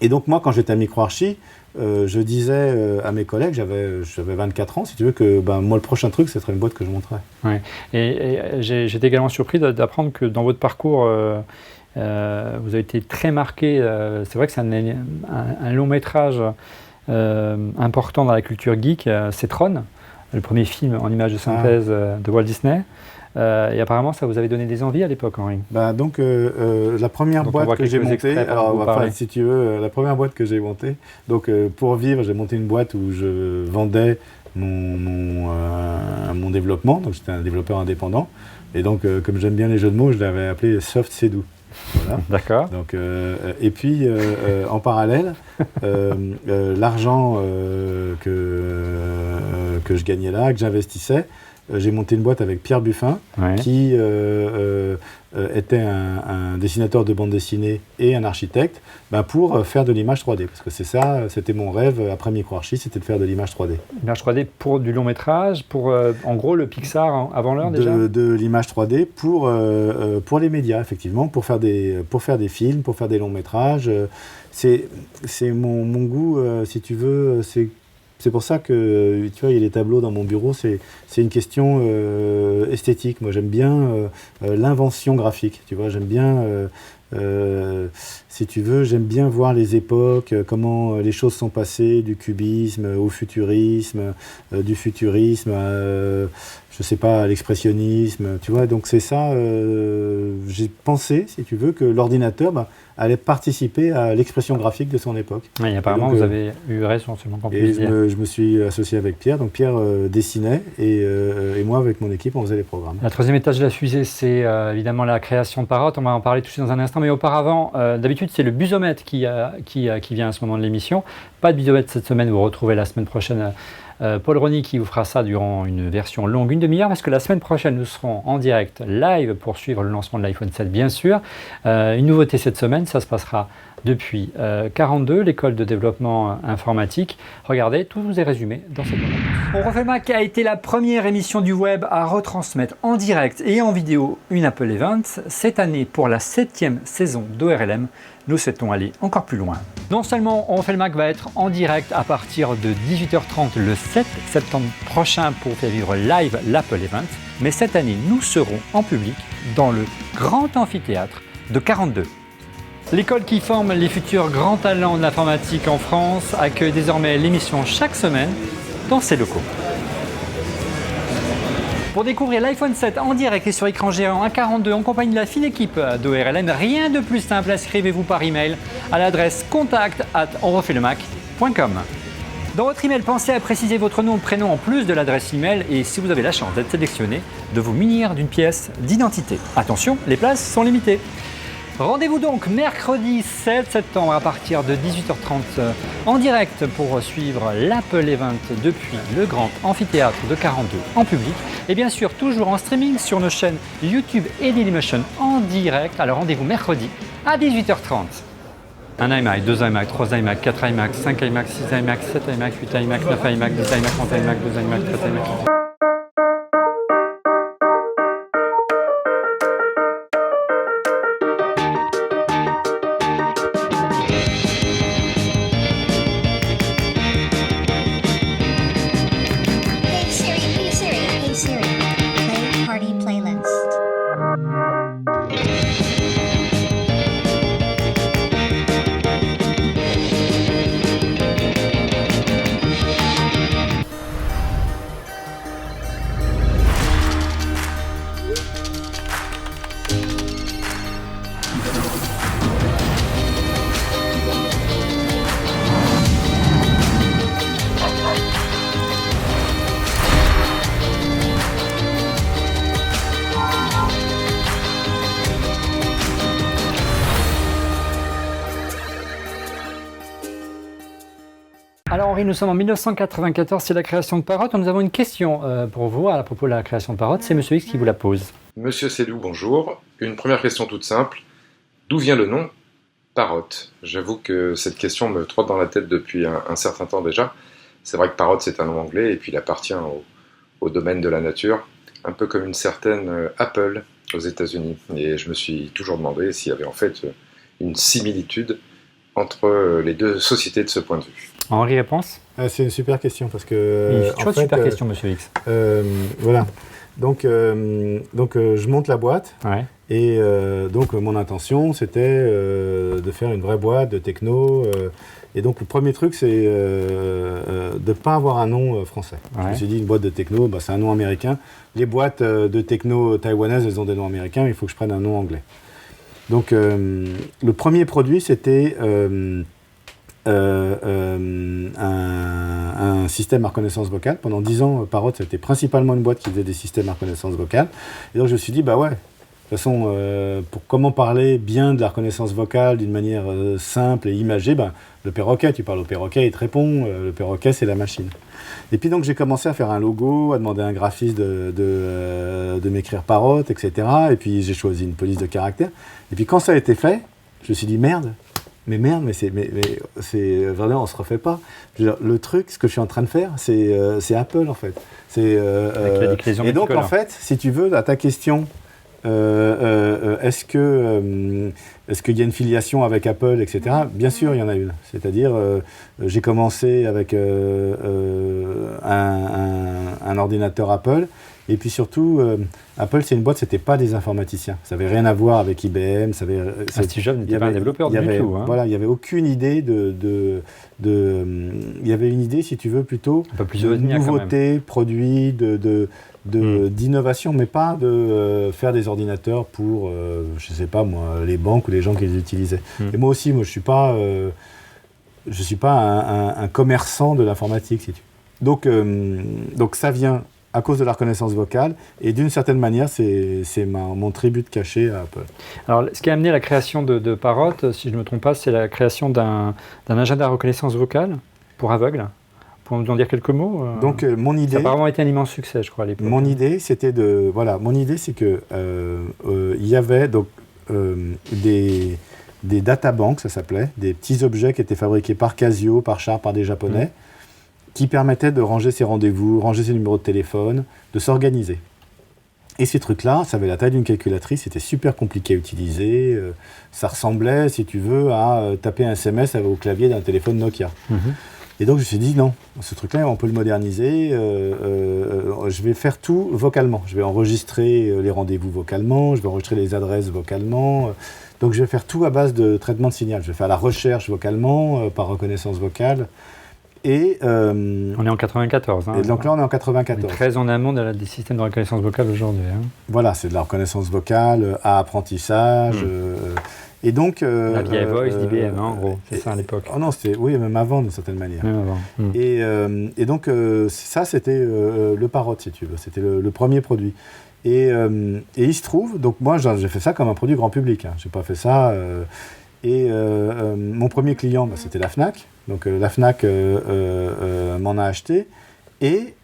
S5: donc, moi, quand j'étais à Microarchi, je disais à mes collègues, j'avais 24 ans, si tu veux, que moi, le prochain truc, ce serait une boîte que je monterais.
S4: Ouais. Et j'étais également surpris d'apprendre que dans votre parcours, vous avez été très marqué. C'est vrai que c'est un long métrage important dans la culture geek, c'est Tron, le premier film en images de synthèse de Walt Disney. Et apparemment, ça vous avait donné des envies à l'époque, Henri.
S5: Donc, la première boîte que j'ai montée, si tu veux, la première boîte que j'ai montée, donc pour vivre, j'ai monté une boîte où je vendais mon développement, donc j'étais un développeur indépendant. Et donc, comme j'aime bien les jeux de mots, je l'avais appelé Soft Cedou. Voilà.
S4: D'accord.
S5: Donc, et puis, en parallèle, l'argent que je gagnais là, que j'investissais, j'ai monté une boîte avec Pierre Buffin, qui était un dessinateur de bande dessinée et un architecte, pour faire de l'image 3D. Parce que c'était mon rêve après Microarchi, c'était de faire de l'image 3D.
S4: L'image 3D pour du long métrage, pour en gros le Pixar avant l'heure déjà.
S5: De l'image 3D pour les médias, effectivement, pour faire des films, pour faire des longs métrages. C'est mon goût, si tu veux, c'est pour ça que, tu vois, il y a les tableaux dans mon bureau, c'est une question esthétique. Moi, j'aime bien l'invention graphique, tu vois, j'aime bien, si tu veux, j'aime bien voir les époques, comment les choses sont passées, du cubisme au futurisme, du futurisme à, je sais pas, à l'expressionnisme, tu vois, donc c'est ça, j'ai pensé, si tu veux, que l'ordinateur, allait participer à l'expression graphique de son époque.
S4: Oui, apparemment, vous avez eu raison, seulement qu'on puisse dire.
S5: Je me suis associé avec Pierre. Donc Pierre dessinait et moi, avec mon équipe, on faisait les programmes.
S4: La troisième étage de la fusée, c'est évidemment la création de Parrot. On va en parler tout de suite dans un instant. Mais auparavant, d'habitude, c'est le busomètre qui vient à ce moment de l'émission. Pas de busomètre cette semaine. Vous retrouvez la semaine prochaine Paul Rony qui vous fera ça durant une version longue, une demi-heure, parce que la semaine prochaine, nous serons en direct live pour suivre le lancement de l'iPhone 7, bien sûr. Une nouveauté cette semaine, ça se passera depuis 42, l'école de développement informatique. Regardez, tout vous est résumé dans cette vidéo. On refait Mac a été la première émission du web à retransmettre en direct et en vidéo une Apple Event. Cette année, pour la 7e saison d'ORLM, nous souhaitons aller encore plus loin. Non seulement On refait le Mac va être en direct à partir de 18h30 le 7 septembre prochain pour faire vivre live l'Apple Event, mais cette année, nous serons en public dans le grand amphithéâtre de 42. L'école qui forme les futurs grands talents de l'informatique en France accueille désormais l'émission chaque semaine dans ses locaux. Pour découvrir l'iPhone 7 en direct et sur écran géant à 42 en compagnie de la fine équipe d'ORLM, rien de plus simple, inscrivez-vous par email à l'adresse contact@onrefaitlemacom. Dans votre email, pensez à préciser votre nom, prénom en plus de l'adresse email et si vous avez la chance d'être sélectionné, de vous munir d'une pièce d'identité. Attention, les places sont limitées. Rendez-vous donc mercredi 7 septembre à partir de 18h30 en direct pour suivre l'Apple Event depuis le grand amphithéâtre de 42 en public et bien sûr toujours en streaming sur nos chaînes YouTube et Dailymotion en direct. Alors rendez-vous mercredi à 18h30. Un iMac, 2 iMac, 3 iMac, 4 iMac, 5 iMac, 6 iMac, 7 iMac, 8 iMac, 9 iMac, 10 iMac, 11 iMac, 12 iMac, 13 iMac. Henri, nous sommes en 1994, c'est la création de Parrot. Nous avons une question pour vous à propos de la création de Parrot. C'est Monsieur X qui vous la pose.
S8: Monsieur Seydoux, bonjour. Une première question toute simple. D'où vient le nom Parrot? J'avoue que cette question me trotte dans la tête depuis un certain temps déjà. C'est vrai que Parrot, c'est un nom anglais et puis il appartient au domaine de la nature, un peu comme une certaine Apple aux États-Unis. Et je me suis toujours demandé s'il y avait en fait une similitude entre les deux sociétés de ce point de vue.
S4: Henri, réponse?
S5: C'est une super question parce que...
S4: C'est toujours une super question, Monsieur X.
S5: Voilà. Donc, je monte la boîte.
S4: Ouais.
S5: Et donc, mon intention, c'était de faire une vraie boîte de techno. Et donc, le premier truc, c'est de ne pas avoir un nom français. Ouais. Je me suis dit, une boîte de techno, c'est un nom américain. Les boîtes de techno taïwanaises, elles ont des noms américains, mais il faut que je prenne un nom anglais. Donc, le premier produit, c'était un système à reconnaissance vocale. Pendant 10 ans, Parrot, c'était principalement une boîte qui faisait des systèmes à reconnaissance vocale. Et donc, je me suis dit, bah ouais, de toute façon, pour comment parler bien de la reconnaissance vocale d'une manière simple et imagée, le perroquet, tu parles au perroquet, il te répond, le perroquet, c'est la machine. Et puis donc, j'ai commencé à faire un logo, à demander à un graphiste de m'écrire Parrot, etc. Et puis, j'ai choisi une police de caractère. Et puis, quand ça a été fait, je me suis dit, merde, mais c'est vraiment, on se refait pas. Le truc, ce que je suis en train de faire, c'est Apple, en fait. Et donc, en fait, si tu veux, à ta question... est-ce qu'il y a une filiation avec Apple, etc. Bien sûr, il y en a une. C'est-à-dire, j'ai commencé avec un ordinateur Apple, et puis surtout, Apple, c'est une boîte, c'était pas des informaticiens. Ça n'avait rien à voir avec IBM.
S4: Steve Jobs n'était pas un développeur du tout. Hein.
S5: Voilà, il n'y avait aucune idée il y avait une idée, si tu veux, plutôt de nouveauté, produit, d'innovation, mais pas de faire des ordinateurs pour, je sais pas moi, les banques ou les gens qui les utilisaient. Et moi aussi, je suis pas un commerçant de l'informatique, si tu veux. Donc ça vient à cause de la reconnaissance vocale, et d'une certaine manière, c'est mon tribut caché à Apple.
S4: Alors, ce qui a amené la création de Parrot, si je ne me trompe pas, c'est la création d'un agenda à reconnaissance vocale pour aveugles. Pour nous en dire quelques mots.
S5: Donc, mon idée...
S4: Ça a apparemment été un immense succès, je crois, à l'époque.
S5: Mon idée, c'était de... Voilà, mon idée, c'est que il y avait donc des databanks, ça s'appelait, des petits objets qui étaient fabriqués par Casio, par Sharp, par des Japonais, qui permettaient de ranger ses rendez-vous, ranger ses numéros de téléphone, de s'organiser. Et ces trucs-là, ça avait la taille d'une calculatrice, c'était super compliqué à utiliser. Ça ressemblait, si tu veux, à taper un SMS au clavier d'un téléphone Nokia. Et donc je me suis dit, non, ce truc-là, on peut le moderniser. Je vais faire tout vocalement. Je vais enregistrer les rendez-vous vocalement, je vais enregistrer les adresses vocalement. Donc je vais faire tout à base de traitement de signal. Je vais faire la recherche vocalement, par reconnaissance vocale. Et,
S4: on est en 94.
S5: Et donc là, on est en 94.
S4: On est très en amont des systèmes de reconnaissance vocale aujourd'hui.
S5: Voilà, c'est de la reconnaissance vocale à apprentissage. Et donc,
S4: la vieille Voice d'IBM, en gros, c'est ça à l'époque.
S5: Oh non, oui, même avant, d'une certaine manière.
S4: Même avant.
S5: Et donc, ça, c'était le Parrot, si tu veux. C'était le premier produit. Et il se trouve, donc moi, j'ai fait ça comme un produit grand public. Je n'ai pas fait ça... mon premier client, c'était la FNAC. Donc la FNAC m'en a acheté. Et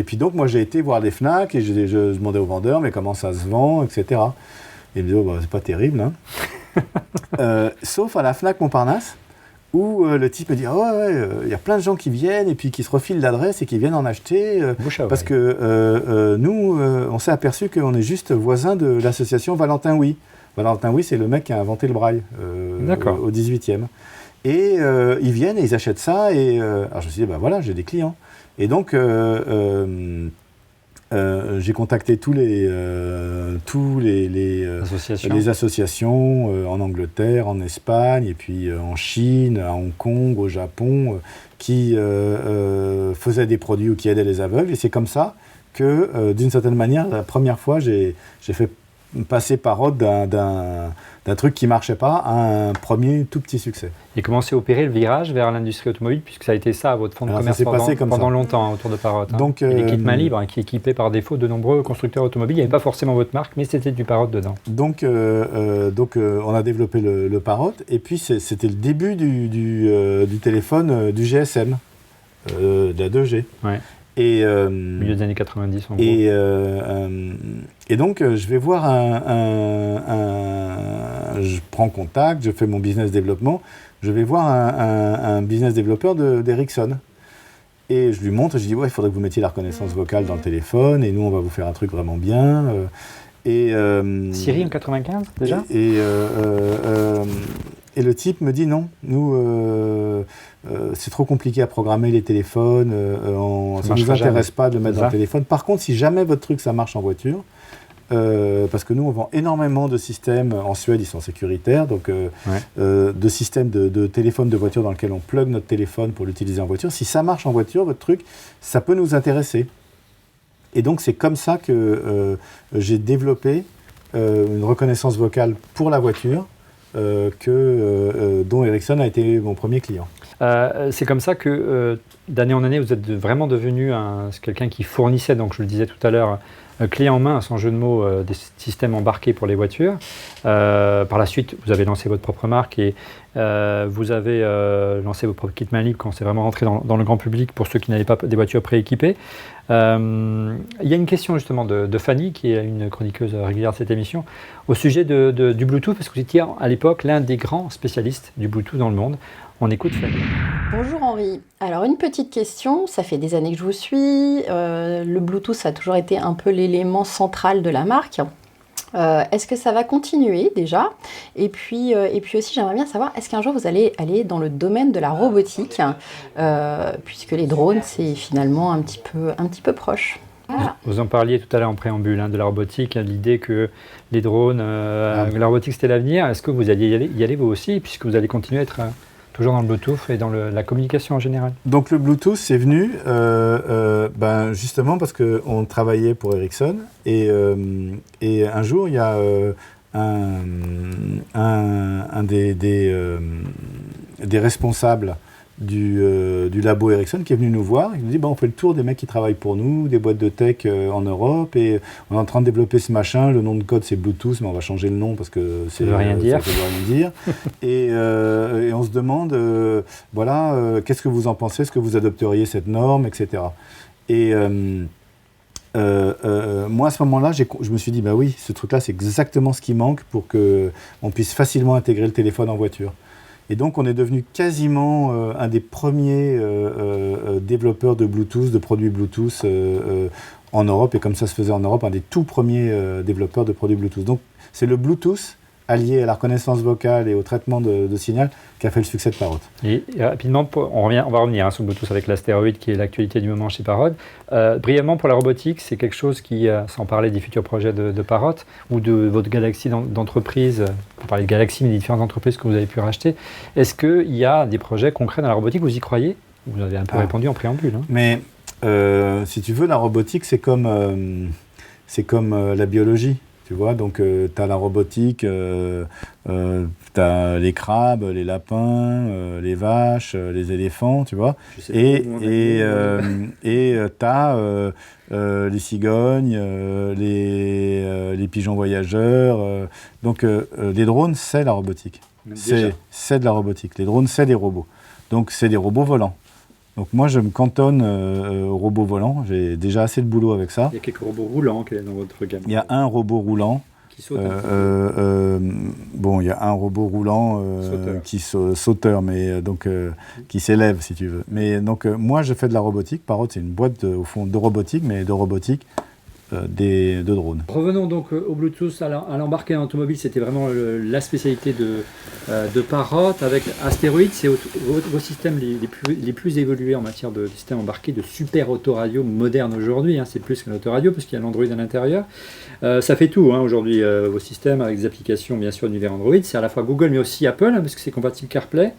S5: puis donc, moi, j'ai été voir les FNAC et je demandais aux vendeurs, mais comment ça se vend, etc. Et ils me disaient, c'est pas terrible. Sauf à la FNAC Montparnasse, où le type me dit, il y a plein de gens qui viennent et puis qui se refilent l'adresse et qui viennent en acheter. Parce que nous, on s'est aperçu qu'on est juste voisins de l'association Valentin Oui. Valentin Oui, c'est le mec qui a inventé le braille au 18e. Et ils viennent et ils achètent ça. Et alors je me suis dit, voilà, j'ai des clients. Et donc, j'ai contacté tous les associations en Angleterre, en Espagne, et puis en Chine, à Hong Kong, au Japon, qui faisaient des produits ou qui aidaient les aveugles. Et c'est comme ça que, d'une certaine manière, la première fois, j'ai fait passer Parrot d'un truc qui ne marchait pas à un premier tout petit succès.
S4: Et comment s'est opéré le virage vers l'industrie automobile, puisque ça a été ça, votre fonds de commerce pendant longtemps autour de Parrot.
S5: Donc,
S4: et les kits main libre, qui est équipé par défaut de nombreux constructeurs automobiles. Il n'y avait pas forcément votre marque, mais c'était du Parrot dedans.
S5: Donc on a développé le Parrot, et puis c'était le début du téléphone du GSM. de la 2G.
S4: Ouais.
S5: Et,
S4: milieu des années 90 en gros.
S5: Et donc je vais voir je prends contact, je fais mon business développement, je vais voir un business développeur d'Ericsson. Et je lui montre, je dis ouais, il faudrait que vous mettiez la reconnaissance vocale dans le téléphone, et nous on va vous faire un truc vraiment bien.
S4: Siri en 95 déjà.
S5: Et le type me dit non, nous c'est trop compliqué à programmer les téléphones, ça ne nous intéresse pas de le mettre dans le téléphone. Par contre, si jamais votre truc ça marche en voiture, parce que nous on vend énormément de systèmes, en Suède ils sont sécuritaires, donc de systèmes de téléphone de voiture dans lequel on plug notre téléphone pour l'utiliser en voiture. Si ça marche en voiture, votre truc, ça peut nous intéresser. Et donc c'est comme ça que j'ai développé une reconnaissance vocale pour la voiture, dont Ericsson a été mon premier client.
S4: C'est comme ça que d'année en année, vous êtes vraiment devenu quelqu'un qui fournissait, donc je le disais tout à l'heure, clé en main, sans jeu de mots, des systèmes embarqués pour les voitures. Par la suite, vous avez lancé votre propre marque et vous avez lancé vos propres kits main libre quand c'est vraiment rentré dans le grand public pour ceux qui n'avaient pas des voitures prééquipées. Il y a une question justement de Fanny, qui est une chroniqueuse régulière de cette émission, au sujet du Bluetooth, parce que vous étiez à l'époque l'un des grands spécialistes du Bluetooth dans le monde. On écoute Fanny.
S9: Bonjour Henri. Alors une petite question, ça fait des années que je vous suis. Le Bluetooth a toujours été un peu l'élément central de la marque. Est-ce que ça va continuer déjà ? Et puis aussi, j'aimerais bien savoir, est-ce qu'un jour vous allez aller dans le domaine de la robotique, puisque les drones, c'est finalement un petit peu proche. Voilà.
S4: Vous en parliez tout à l'heure en préambule, de la robotique, l'idée que les drones, la robotique c'était l'avenir. Est-ce que vous alliez y aller vous aussi, puisque vous allez continuer à être toujours dans le Bluetooth et dans la communication en général? Donc
S5: le Bluetooth, c'est venu justement parce qu'on travaillait pour Ericsson et un jour, il y a un des responsables du labo Ericsson qui est venu nous voir. Il nous dit on fait le tour des mecs qui travaillent pour nous, des boîtes de tech en Europe, et on est en train de développer ce machin. Le nom de code c'est Bluetooth, mais on va changer le nom parce que ça veut rien dire. et on se demande qu'est-ce que vous en pensez, est-ce que vous adopteriez cette norme, etc. Et moi à ce moment-là, je me suis dit oui, ce truc-là c'est exactement ce qui manque pour qu'on puisse facilement intégrer le téléphone en voiture. Et donc, on est devenu quasiment un des premiers développeurs de Bluetooth, de produits Bluetooth en Europe. Et comme ça se faisait en Europe, un des tout premiers développeurs de produits Bluetooth. Donc, c'est le Bluetooth allié à la reconnaissance vocale et au traitement de signal qui a fait le succès de Parrot. Et rapidement, on va revenir sur le Bluetooth avec l'astéroïde qui est l'actualité du moment chez Parrot. Brièvement, pour la robotique, c'est quelque chose qui, sans parler des futurs projets de Parrot ou de votre galaxie d'entreprises, pour parler de galaxie, mais des différentes entreprises que vous avez pu racheter, est-ce qu'il y a des projets concrets dans la robotique? Vous y croyez? Vous avez un peu répondu en préambule. Mais si tu veux, la robotique, c'est comme la biologie. Tu vois, donc tu as la robotique, tu as les crabes, les lapins, les vaches, les éléphants, tu vois. Et tu as les cigognes, les pigeons voyageurs. Donc les drones, c'est la robotique. C'est de la robotique. Les drones, c'est des robots. Donc c'est des robots volants. Donc moi, je me cantonne aux robots volants. J'ai déjà assez de boulot avec ça. Il y a quelques robots roulants dans votre gamme. Il y a un robot roulant. Qui saute. Il y a un robot roulant sauteur, mais qui s'élève, si tu veux. Mais donc moi, je fais de la robotique. Parrot, c'est une boîte au fond de robotique, mais de robotique. De drones. Revenons donc au Bluetooth, à l'embarqué en automobile, c'était vraiment la spécialité de Parrot. Avec Astéroïde, c'est vos systèmes les plus évolués en matière de systèmes embarqués, de super autoradio moderne aujourd'hui. C'est plus qu'un autoradio parce qu'il y a l'Android à l'intérieur. Ça fait tout aujourd'hui, vos systèmes avec des applications bien sûr d'univers Android. C'est à la fois Google mais aussi Apple parce que c'est compatible CarPlay.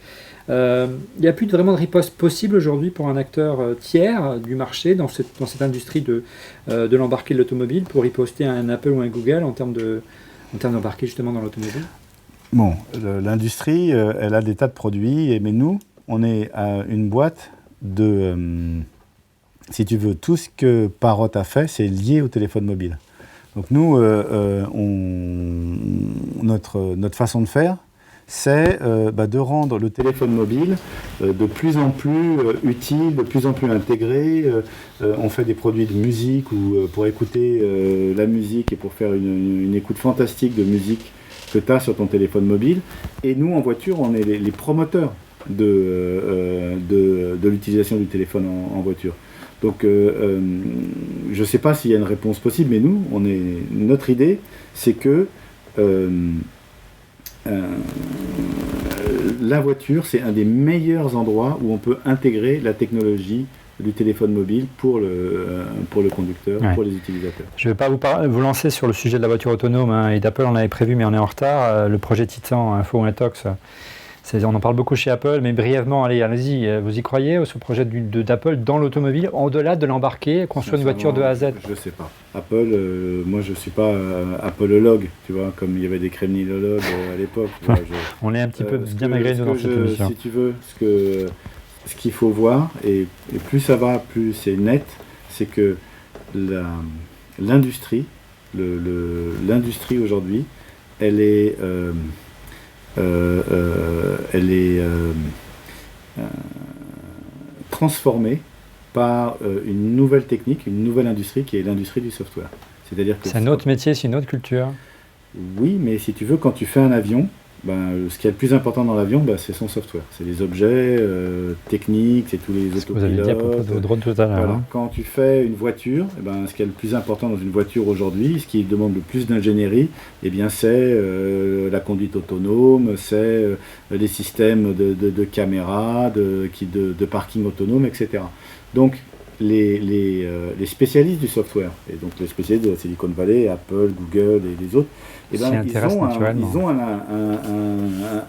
S5: Il n'y a plus vraiment de riposte possible aujourd'hui pour un acteur tiers du marché dans cette industrie de l'embarqué de l'automobile pour riposter à un Apple ou un Google en termes d'embarqué justement dans l'automobile. Bon, l'industrie, elle a des tas de produits, mais nous, on est une boîte si tu veux, tout ce que Parrot a fait, c'est lié au téléphone mobile. Donc nous, notre façon de faire, c'est de rendre le téléphone mobile de plus en plus utile, de plus en plus intégré. On fait des produits de musique ou pour écouter la musique et pour faire une écoute fantastique de musique que tu as sur ton téléphone mobile. Et nous, en voiture, on est les promoteurs de l'utilisation du téléphone en voiture. Donc, je ne sais pas s'il y a une réponse possible, mais nous, notre idée, c'est que la voiture, c'est un des meilleurs endroits où on peut intégrer la technologie du téléphone mobile pour le conducteur, pour les utilisateurs.
S4: Je ne vais pas vous lancer sur le sujet de la voiture autonome, et d'Apple, on avait prévu, mais on est en retard. Le projet Titan, Info-Intox, on en parle beaucoup chez Apple, mais brièvement, allez-y, vous y croyez au projet d'Apple dans l'automobile, au-delà de l'embarquer, construire une voiture de A à Z?
S5: Je ne sais pas. Apple, moi je ne suis pas appleologue, tu vois, comme il y avait des kremlinologues à l'époque.
S4: On est un petit peu bien malgré nous dans cette émission.
S5: Si tu veux, ce qu'il faut voir, et plus ça va, plus c'est net, c'est que l'industrie aujourd'hui, elle est transformée par une nouvelle technique, une nouvelle industrie qui est l'industrie du software. C'est-à-dire que
S4: c'est un autre métier, c'est une autre culture.
S5: Oui, mais si tu veux, quand tu fais un avion, ce qui est le plus important dans l'avion, c'est son software. C'est les objets techniques, c'est tous les autopilotes.
S4: Vous avez dit à propos de drone tout à l'heure.
S5: Voilà. Quand tu fais une voiture, ce qui est le plus important dans une voiture aujourd'hui, ce qui demande le plus d'ingénierie, c'est la conduite autonome, c'est les systèmes de caméras, de parking autonome, etc. Donc, les spécialistes du software, et donc les spécialistes de la Silicon Valley, Apple, Google et les autres, ils ont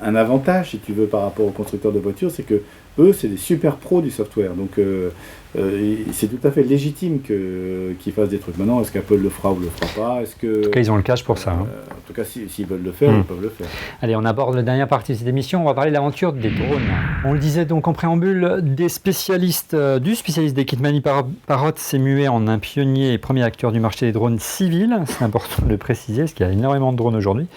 S5: un avantage, si tu veux, par rapport aux constructeurs de voitures, c'est que eux, c'est des super pros du software. Donc, c'est tout à fait légitime qu'ils fassent des trucs. Maintenant, est-ce qu'Apple le fera ou le fera pas?
S4: En tout cas, ils ont le cash pour ça.
S5: En tout cas, s'ils veulent le faire, ils peuvent le faire.
S4: Allez, on aborde la dernière partie de cette émission. On va parler de l'aventure des drones. On le disait donc en préambule, du spécialiste des Kitmani Parrot s'est mué en un pionnier et premier acteur du marché des drones civils. C'est important de le préciser, parce qu'il y a énormément de drones aujourd'hui.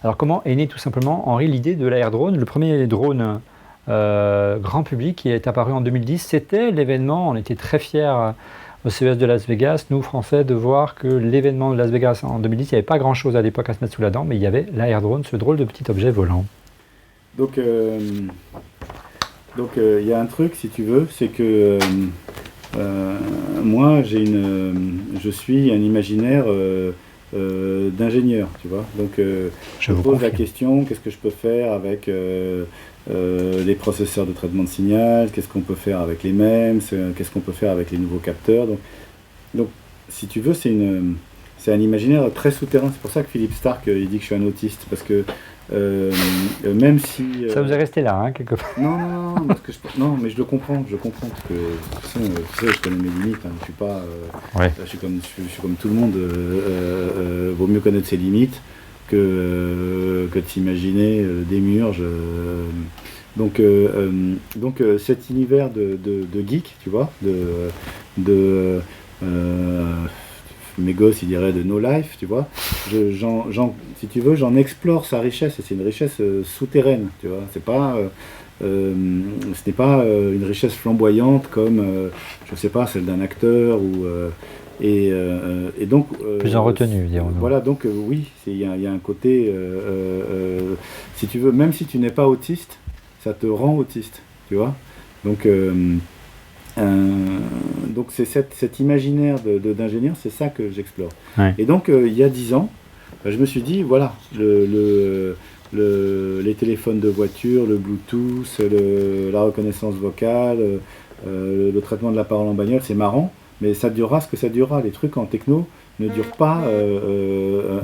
S4: Alors, comment est née tout simplement, Henri, l'idée de l'Air Drone? Le premier drone grand public qui est apparu en 2010, c'était l'événement, on était très fiers au CES de Las Vegas, nous Français, de voir que l'événement de Las Vegas en 2010, il n'y avait pas grand chose à l'époque à se mettre sous la dent, mais il y avait l'Air Drone, ce drôle de petit objet volant.
S5: Donc il y a un truc, si tu veux, c'est que moi je suis un imaginaire d'ingénieur, tu vois. Donc je pose la question, qu'est-ce que je peux faire avec les processeurs de traitement de signal, qu'est-ce qu'on peut faire avec les MEMS, qu'est-ce qu'on peut faire avec les nouveaux capteurs. Donc si tu veux, c'est un imaginaire très souterrain. C'est pour ça que Philippe Stark il dit que je suis un autiste, parce que même si
S4: ça vous est resté là, quelque part.
S5: Non, mais je le comprends, parce que tu sais, je connais mes limites. Je suis pas, je suis comme tout le monde. Vaut mieux connaître ses limites que de s'imaginer des murs. Donc cet univers de geek, tu vois, mes gosses ils diraient de no life, tu vois, si tu veux, j'en explore sa richesse, et c'est une richesse souterraine, tu vois, ce n'est pas une richesse flamboyante comme je sais pas, celle d'un acteur et donc
S4: plus en retenue, dirons-nous.
S5: Voilà, donc oui, il y a un côté si tu veux, même si tu n'es pas autiste, ça te rend autiste, tu vois. Donc c'est cet imaginaire d'ingénieur, c'est ça que j'explore. Ouais. Et donc il y a 10 ans, je me suis dit, voilà, les téléphones de voiture, le Bluetooth, la reconnaissance vocale, le traitement de la parole en bagnole, c'est marrant, mais ça durera ce que ça durera. Les trucs en techno ne durent pas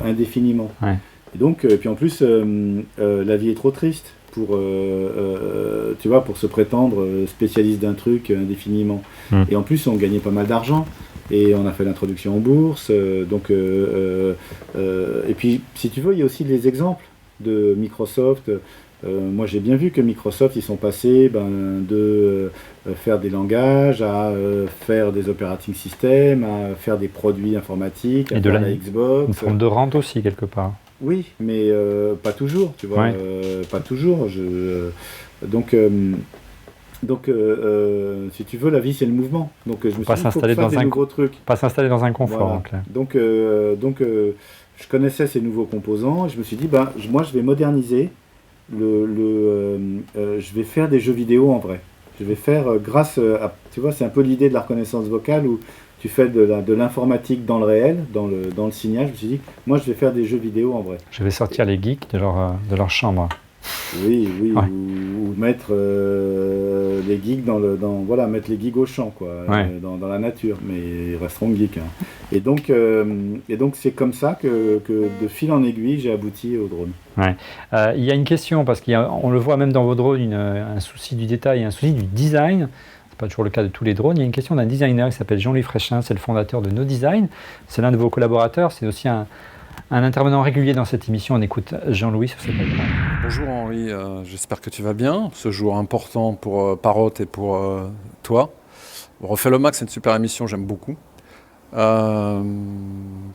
S5: indéfiniment. Ouais. Et donc, puis en plus, la vie est trop triste pour se prétendre spécialiste d'un truc indéfiniment. Et en plus, on gagnait pas mal d'argent, et on a fait l'introduction en bourse. Et puis, si tu veux, il y a aussi les exemples de Microsoft. Moi, j'ai bien vu que Microsoft, ils sont passés de faire des langages à faire des operating systems, à faire des produits informatiques, à faire la Xbox.
S4: Une forme de rente aussi, quelque part.
S5: Oui, mais pas toujours, tu vois.
S4: Ouais.
S5: Pas toujours. Donc, si tu veux, la vie, c'est le mouvement. Donc, je me suis dit, il faut que je fasse des nouveaux trucs.
S4: Pas s'installer dans un confort,
S5: Voilà.
S4: en clair.
S5: Donc, je connaissais ces nouveaux composants. Et je me suis dit, moi, je vais moderniser. Je vais faire des jeux vidéo en vrai. Je vais faire grâce à... Tu vois, c'est un peu l'idée de la reconnaissance vocale où tu fais de l'informatique dans le réel, dans le signal. Je me suis dit, moi, je vais faire des jeux vidéo en vrai.
S4: Je vais sortir les geeks de leur chambre.
S5: Oui,
S4: Ouais.
S5: ou mettre les geeks mettre les geeks au champ, quoi,
S4: Ouais.
S5: dans la nature, mais ils resteront geeks. Hein. Et donc c'est comme ça que de fil en aiguille, j'ai abouti au drone.
S4: Ouais. Il y a une question, parce qu'on le voit même dans vos drones, un souci du détail, un souci du design. C'est pas toujours le cas de tous les drones. Il y a une question d'un designer qui s'appelle Jean-Louis Fréchin, c'est le fondateur de No Design. C'est l'un de vos collaborateurs, c'est aussi un intervenant régulier dans cette émission. On écoute Jean-Louis sur cette plateforme.
S10: Bonjour Henri, j'espère que tu vas bien. Ce jour important pour Parrot et pour toi. Refais le Mac, c'est une super émission, j'aime beaucoup. Ça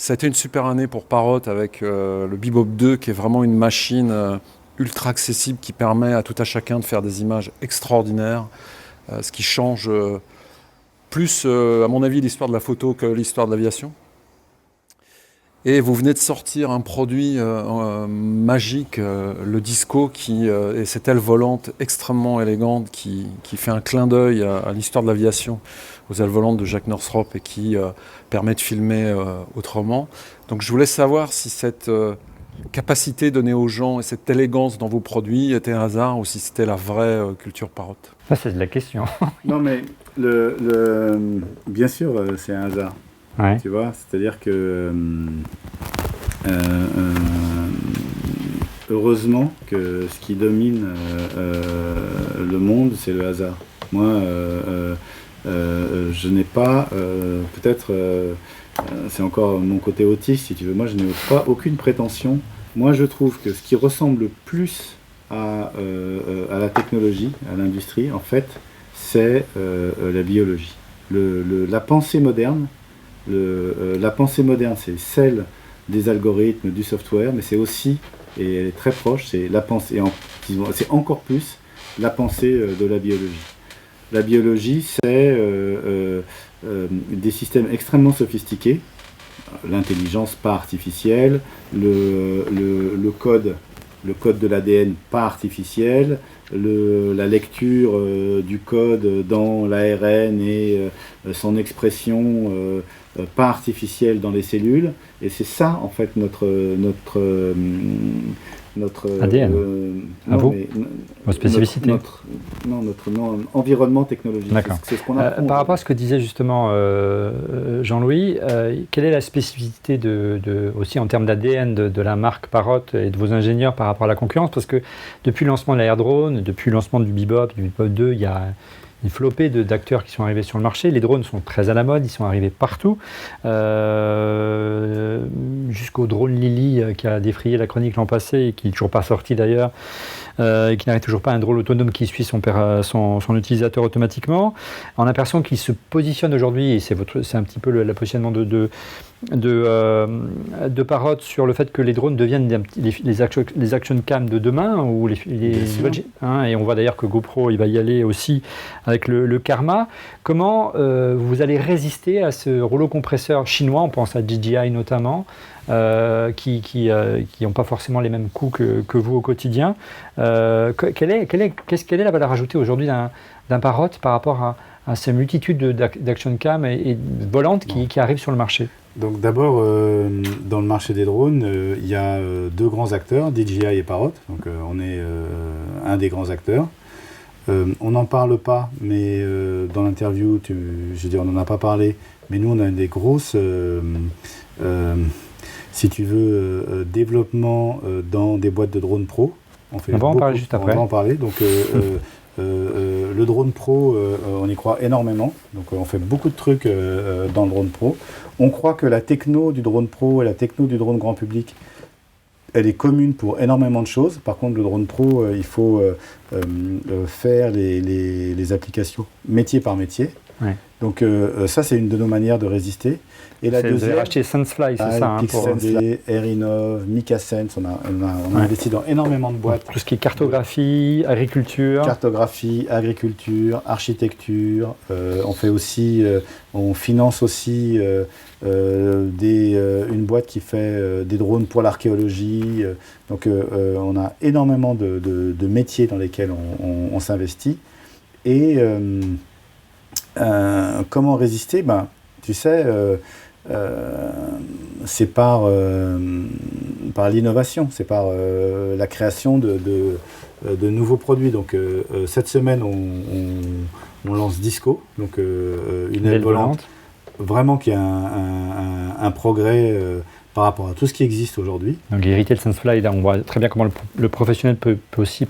S10: a été une super année pour Parrot avec le Bebop 2 qui est vraiment une machine ultra accessible qui permet à tout à chacun de faire des images extraordinaires, ce qui change plus, à mon avis, l'histoire de la photo que l'histoire de l'aviation. Et vous venez de sortir un produit magique, le Disco, et cette aile volante extrêmement élégante qui fait un clin d'œil à l'histoire de l'aviation, aux ailes volantes de Jacques Northrop et qui permet de filmer autrement. Donc je voulais savoir si cette capacité donnée aux gens et cette élégance dans vos produits était un hasard ou si c'était la vraie culture Parrot.
S4: Ça, c'est de la question.
S5: Non, mais bien sûr, c'est un hasard.
S4: Ouais.
S5: Tu vois, c'est-à-dire que heureusement que ce qui domine le monde, c'est le hasard. Moi, je n'ai pas, peut-être, c'est encore mon côté autiste si tu veux, moi je n'ai pas aucune prétention. Moi je trouve que ce qui ressemble le plus à la technologie, à l'industrie, en fait, c'est la biologie. La pensée moderne, la pensée moderne, c'est celle des algorithmes, du software, mais c'est aussi, et elle est très proche, c'est la pensée, c'est encore plus la pensée de la biologie. La biologie, c'est des systèmes extrêmement sophistiqués, l'intelligence pas artificielle, le code de l'ADN pas artificiel, la lecture du code dans l'ARN et son expression pas artificielle dans les cellules. Et c'est ça, en fait, notre
S4: ADN. Vos spécificités.
S5: Notre environnement technologique.
S4: D'accord.
S5: C'est ce qu'on apprend.
S4: Par rapport à ce que disait justement Jean-Louis, quelle est la spécificité aussi en termes d'ADN de la marque Parrot et de vos ingénieurs par rapport à la concurrence? Parce que depuis le lancement de l'Air Drone, depuis le lancement du Bebop 2, il y a une flopée d'acteurs qui sont arrivés sur le marché. Les drones sont très à la mode, ils sont arrivés partout. Jusqu'au drone Lily qui a défrayé la chronique l'an passé et qui n'est toujours pas sorti d'ailleurs. Et qui n'arrive toujours pas un drone autonome qui suit son utilisateur automatiquement. On a l'impression qu'il se positionne aujourd'hui, et c'est un petit peu le positionnement de Parrot sur le fait que les drones deviennent les action cam de demain, ou et on voit d'ailleurs que GoPro il va y aller aussi avec le Karma. Comment vous allez résister à ce rouleau compresseur chinois, on pense à DJI notamment, qui n'ont pas forcément les mêmes coûts que vous au quotidien. Quelle est la valeur ajoutée aujourd'hui d'un Parrot par rapport à ces multitudes d'action cam et volantes qui arrivent sur le marché?
S5: Donc d'abord, dans le marché des drones, il y a deux grands acteurs, DJI et Parrot. Donc on est un des grands acteurs. On n'en parle pas, mais dans l'interview, on n'en a pas parlé, mais nous on a des grosses, si tu veux, développement dans des boîtes de drones pro.
S4: On va en parler juste après.
S5: On va en parler. Donc le drone pro, on y croit énormément. Donc on fait beaucoup de trucs dans le drone pro. On croit que la techno du drone pro et la techno du drone grand public, elle est commune pour énormément de choses. Par contre, le drone pro, il faut faire les applications métier par métier.
S4: Ouais.
S5: Donc ça, c'est une de nos manières de résister. Et la deuxième,
S4: vous avez racheté SenseFly, c'est ça,
S5: Pixsense, Airinov, MikaSense, on a investi dans énormément de boîtes.
S4: Tout ce qui est cartographie, agriculture.
S5: Cartographie, agriculture, architecture. On finance aussi une boîte qui fait des drones pour l'archéologie. Donc on a énormément de métiers dans lesquels on s'investit. Et comment résister? Tu sais, c'est par l'innovation, c'est par la création de nouveaux produits. Donc cette semaine, on lance Disco, donc une aile volante, vraiment qui a un progrès par rapport à tout ce qui existe aujourd'hui.
S4: Donc hérité de SenseFly, là on voit très bien comment le professionnel peut aussi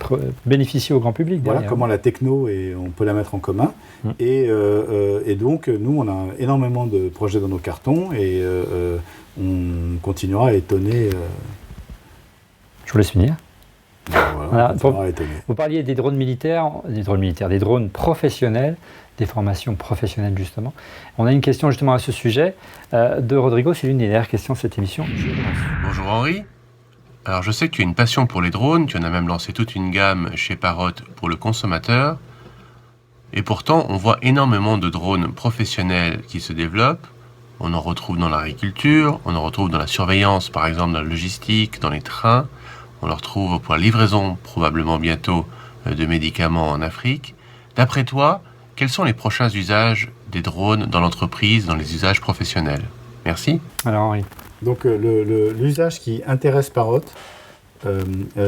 S4: bénéficier au grand public.
S5: Voilà comment la techno, on peut la mettre en commun. Et donc nous on a énormément de projets dans nos cartons et on continuera à étonner.
S4: Je vous laisse finir.
S5: Voilà,
S4: vous parliez des drones militaires, des drones professionnels, des formations professionnelles justement. On a une question justement à ce sujet de Rodrigo, c'est l'une des dernières questions de cette émission.
S11: Bonjour Henri. Alors je sais que tu as une passion pour les drones, tu en as même lancé toute une gamme chez Parrot pour le consommateur. Et pourtant, on voit énormément de drones professionnels qui se développent. On en retrouve dans l'agriculture, on en retrouve dans la surveillance, par exemple dans la logistique, dans les trains. On le retrouve pour la livraison, probablement bientôt, de médicaments en Afrique. D'après toi, quels sont les prochains usages des drones dans l'entreprise, dans les usages professionnels? Merci.
S4: Alors Henri.
S5: Donc l'usage qui intéresse Parrot,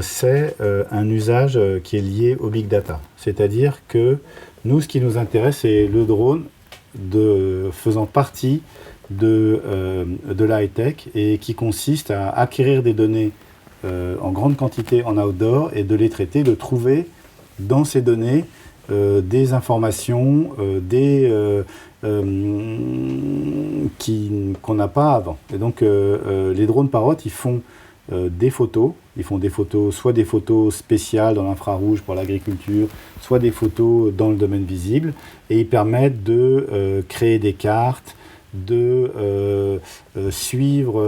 S5: c'est un usage qui est lié au big data. C'est-à-dire que nous, ce qui nous intéresse, c'est le drone faisant partie de la high-tech et qui consiste à acquérir des données en grande quantité en outdoor et de les traiter, de trouver dans ces données des informations qu'on n'a pas avant. Et donc les drones Parrot, ils font des photos. Ils font des photos, soit des photos spéciales dans l'infrarouge pour l'agriculture, soit des photos dans le domaine visible. Et ils permettent de créer des cartes, de suivre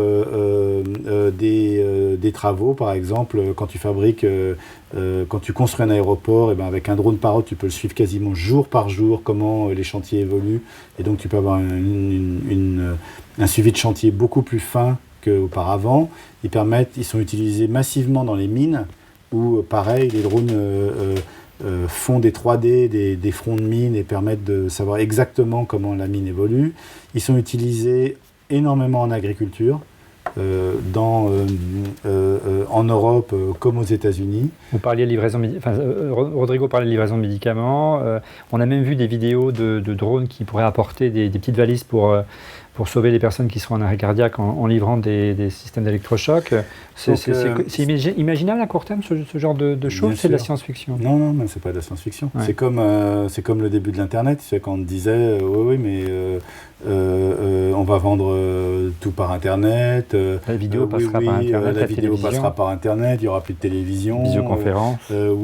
S5: des travaux. Par exemple, quand tu construis un aéroport, et avec un drone Parrot, tu peux le suivre quasiment jour par jour, comment les chantiers évoluent. Et donc tu peux avoir un suivi de chantier beaucoup plus fin qu'auparavant. Ils sont utilisés massivement dans les mines, où pareil, les drones font des 3D, des fronts de mine et permettent de savoir exactement comment la mine évolue. Ils sont utilisés énormément en agriculture, en Europe comme aux États-Unis.
S4: Vous parliez de livraison, Rodrigo parlait de livraison de médicaments. On a même vu des vidéos de drones qui pourraient apporter des petites valises pour sauver les personnes qui sont en arrêt cardiaque en livrant des systèmes d'électrochoc. C'est imaginable à court terme ce genre de choses? C'est de la science-fiction?
S5: Non, c'est pas de la science-fiction. Ouais. C'est comme le début de l'Internet. C'est quand on disait on va vendre tout par Internet.
S4: La vidéo passera par Internet.
S5: La vidéo passera par Internet. Il n'y aura plus de télévision.
S4: Visioconférence.
S5: Il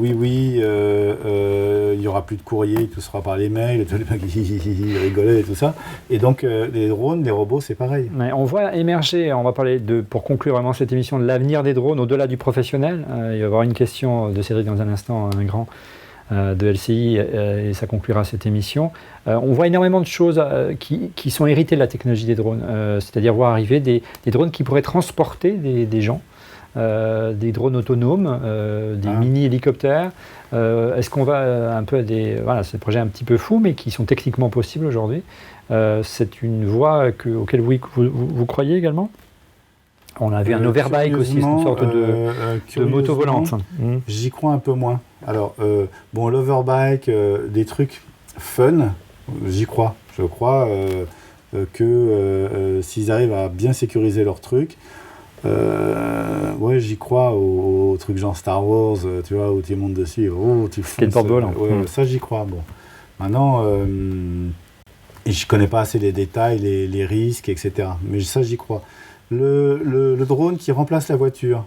S5: n'y aura plus de courrier. Tout sera par les mails. Tous les mecs ils rigolaient et tout ça. Et donc les drones, les robots, c'est pareil.
S4: Mais on voit émerger, on va parler pour conclure vraiment cette émission, de l'avenir des drones au-delà du professionnel. Il va y avoir une question de Cédric dans un instant, un grand de LCI, et ça conclura cette émission. On voit énormément de choses qui sont héritées de la technologie des drones, c'est-à-dire voir arriver des drones qui pourraient transporter des gens, des drones autonomes, des mini-hélicoptères. Est-ce qu'on va un peu à c'est des projets un petit peu fous, mais qui sont techniquement possibles aujourd'hui. C'est une voie auquel vous croyez également? On a vu un overbike aussi, c'est une sorte de moto volante.
S5: J'y crois un peu moins. Alors, l'overbike, des trucs fun, j'y crois. Je crois que s'ils arrivent à bien sécuriser leur truc, j'y crois aux trucs genre Star Wars, tu vois, où tu montes dessus, tu fonces. Ça j'y crois. Bon, maintenant, je connais pas assez les détails, les risques, etc. Mais ça j'y crois. Le drone qui remplace la voiture,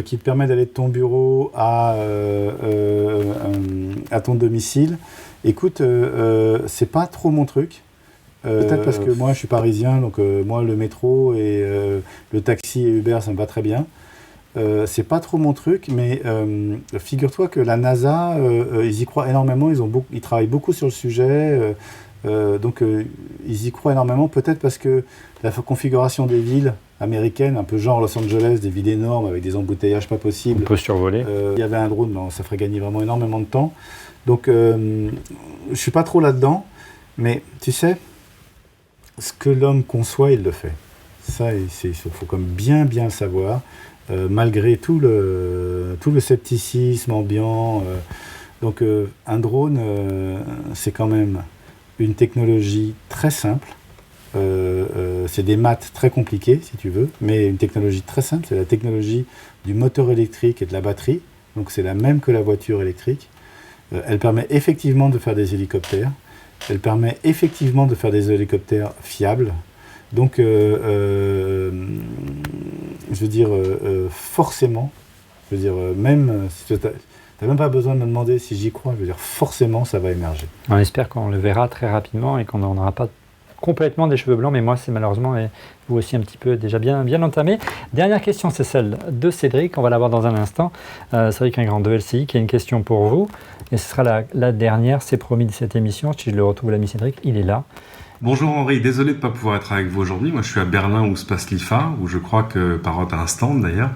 S5: qui te permet d'aller de ton bureau à ton domicile, écoute, c'est pas trop mon truc. Peut-être parce que moi je suis parisien, donc moi le métro et le taxi et Uber ça me va très bien. C'est pas trop mon truc, mais figure-toi que la NASA, ils y croient énormément, ils travaillent beaucoup sur le sujet, donc ils y croient énormément, peut-être parce que la configuration des villes américaines, un peu genre Los Angeles, des villes énormes avec des embouteillages pas possibles.
S7: On peut survoler.
S5: Il y avait un drone, non, ça ferait gagner vraiment énormément de temps. Donc je suis pas trop là-dedans, mais tu sais, ce que l'homme conçoit, il le fait. Ça, il faut comme bien le savoir. Malgré tout le scepticisme ambiant. Donc un drone, c'est quand même une technologie très simple. C'est des maths très compliquées, si tu veux, mais une technologie très simple. C'est la technologie du moteur électrique et de la batterie. Donc c'est la même que la voiture électrique. Elle permet effectivement de faire des hélicoptères. Elle permet effectivement de faire des hélicoptères fiables. Donc, je veux dire, forcément, je veux dire, même si tu n'as même pas besoin de me demander si j'y crois, je veux dire, forcément, ça va émerger.
S7: On espère qu'on le verra très rapidement et qu'on n'aura pas complètement des cheveux blancs, mais moi, c'est malheureusement, et vous aussi un petit peu déjà bien entamé. Dernière question, c'est celle de Cédric, on va l'avoir dans un instant. Cédric Ingrand de LCI, qui a une question pour vous, et ce sera la dernière, c'est promis, de cette émission. Si je le retrouve, l'ami Cédric, il est là.
S12: Bonjour Henri, désolé de ne pas pouvoir être avec vous aujourd'hui. Moi je suis à Berlin où se passe l'IFA, où je crois que Parrot a un stand d'ailleurs.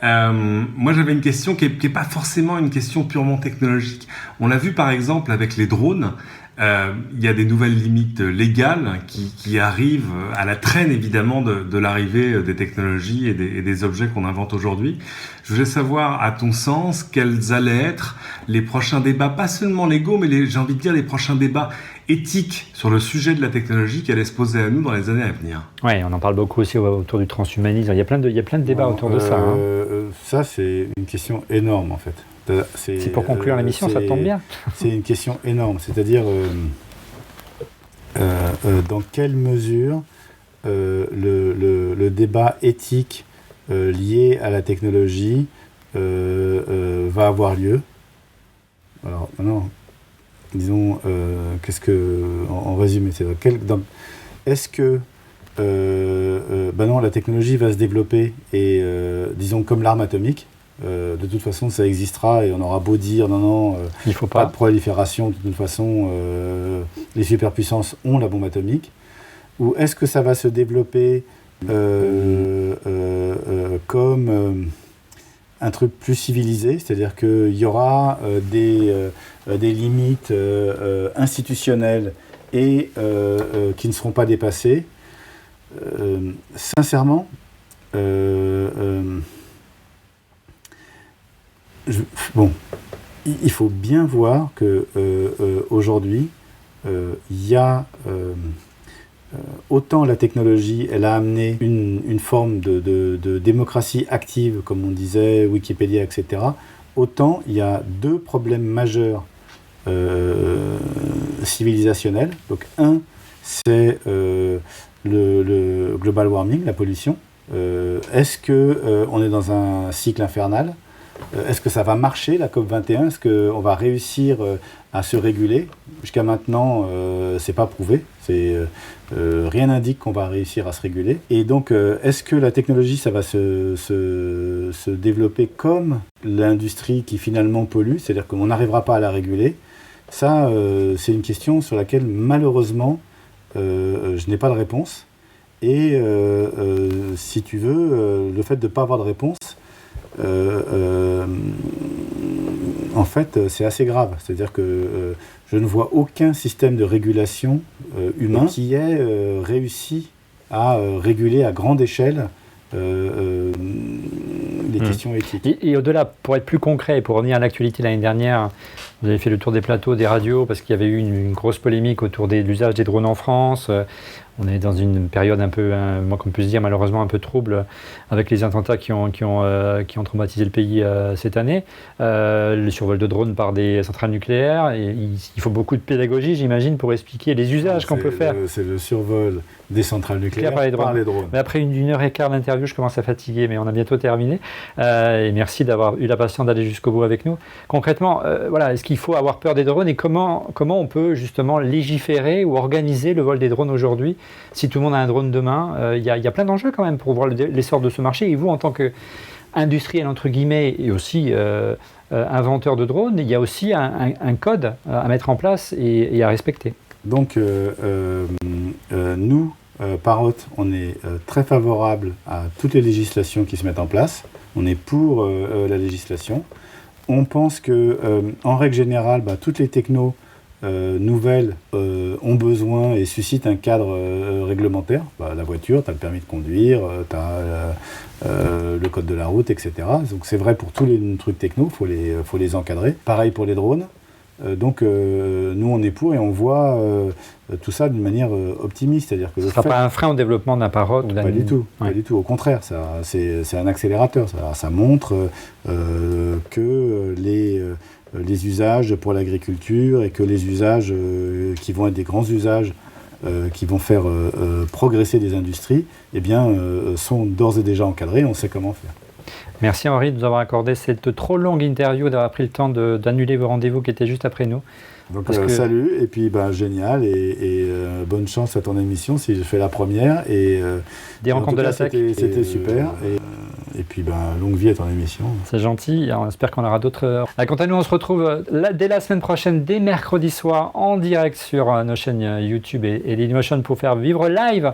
S12: Moi j'avais une question qui est pas forcément une question purement technologique. On l'a vu par exemple avec les drones, il y a des nouvelles limites légales qui arrivent à la traîne évidemment de l'arrivée des technologies et des objets qu'on invente aujourd'hui. Je voulais savoir, à ton sens, quels allaient être les prochains débats, pas seulement légaux, mais j'ai envie de dire les prochains débats éthiques sur le sujet de la technologie qui allait se poser à nous dans les années à venir.
S7: Oui, on en parle beaucoup aussi autour du transhumanisme. Il y a plein de débats autour de ça.
S5: Ça, c'est une question énorme en fait.
S7: C'est pour conclure l'émission, ça tombe bien.
S5: C'est une question énorme, c'est-à-dire dans quelle mesure le débat éthique lié à la technologie va avoir lieu. Alors maintenant, disons, en résumé, est-ce que non, la technologie va se développer et disons comme l'arme atomique. De toute façon, ça existera et on aura beau dire non,
S7: il faut pas
S5: de prolifération. De toute façon, les superpuissances ont la bombe atomique. Ou est-ce que ça va se développer comme un truc plus civilisé, c'est-à-dire qu'il y aura des limites institutionnelles et qui ne seront pas dépassées. Sincèrement, il faut bien voir que aujourd'hui, il y a autant la technologie, elle a amené une forme de démocratie active, comme on disait, Wikipédia, etc. Autant il y a deux problèmes majeurs civilisationnels. Donc un, c'est le global warming, la pollution. Est-ce qu'on est dans un cycle infernal ? Est-ce que ça va marcher, la COP21 ? Est-ce qu'on va réussir à se réguler ? Jusqu'à maintenant, c'est pas prouvé. Rien n'indique qu'on va réussir à se réguler. Et donc, est-ce que la technologie, ça va se développer comme l'industrie qui finalement pollue ? C'est-à-dire qu'on n'arrivera pas à la réguler. Ça, c'est une question sur laquelle, malheureusement, je n'ai pas de réponse. Et si tu veux, le fait de ne pas avoir de réponse, en fait, c'est assez grave. C'est-à-dire que je ne vois aucun système de régulation humain qui ait réussi à réguler à grande échelle les questions éthiques.
S7: Et au-delà, pour être plus concret, pour revenir à l'actualité l'année dernière, vous avez fait le tour des plateaux, des radios, parce qu'il y avait eu une grosse polémique autour de l'usage des drones en France. On est dans une période un peu, moins qu'on puisse dire, malheureusement un peu trouble, avec les attentats qui ont traumatisé le pays cette année. Le survol de drones par des centrales nucléaires. Et il faut beaucoup de pédagogie, j'imagine, pour expliquer les usages qu'on peut faire.
S5: C'est le survol des centrales nucléaires par les drones.
S7: Mais après une heure et quart d'interview, je commence à fatiguer, mais on a bientôt terminé. Et merci d'avoir eu la patience d'aller jusqu'au bout avec nous. Concrètement, voilà, est-ce qu'il faut avoir peur des drones et comment on peut justement légiférer ou organiser le vol des drones aujourd'hui. Si tout le monde a un drone demain, il y a plein d'enjeux quand même pour voir l'essor de ce marché. Et vous, en tant qu'industriel, entre guillemets, et aussi inventeur de drones, il y a aussi un code à mettre en place et à respecter.
S5: Donc, nous, Parrot, on est très favorable à toutes les législations qui se mettent en place. On est pour la législation. On pense que, en règle générale, toutes les technos nouvelles ont besoin et suscitent un cadre réglementaire. La voiture, tu as le permis de conduire, tu as le code de la route, etc. Donc c'est vrai pour tous les trucs techno, faut les encadrer. Pareil pour les drones. Donc nous on est pour et on voit tout ça d'une manière optimiste, c'est-à-dire que
S7: ce ne sera pas un frein au développement d'un Parrot ou d'un...
S5: Pas du tout, pas du tout. Au contraire, c'est un accélérateur. Ça montre que les usages pour l'agriculture et que les usages qui vont être des grands usages qui vont faire progresser des industries, sont d'ores et déjà encadrés. On sait comment faire.
S7: Merci Henri de nous avoir accordé cette trop longue interview, d'avoir pris le temps d'annuler vos rendez-vous qui étaient juste après nous.
S5: Donc salut, et puis génial, et bonne chance à ton émission si je fais la première. Et,
S7: des rencontres de la tech.
S5: C'était super, et puis longue vie à ton émission.
S7: C'est gentil, on espère qu'on aura d'autres... Quant à nous, on se retrouve dès la semaine prochaine, dès mercredi soir, en direct sur nos chaînes YouTube et Dailymotion pour faire vivre live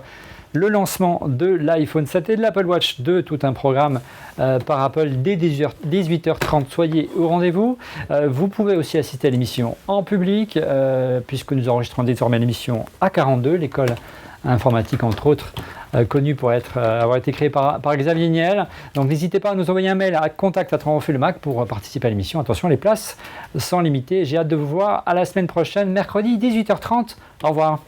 S7: le lancement de l'iPhone 7 et de l'Apple Watch 2, tout un programme par Apple dès 18h30. Soyez au rendez-vous. Vous pouvez aussi assister à l'émission en public, puisque nous enregistrons désormais l'émission A42, l'école informatique entre autres, connue pour avoir été créée par Xavier Niel. Donc n'hésitez pas à nous envoyer un mail à contact@onrefait-le-mac pour participer à l'émission. Attention, les places sont limitées. J'ai hâte de vous voir à la semaine prochaine, mercredi 18h30. Au revoir.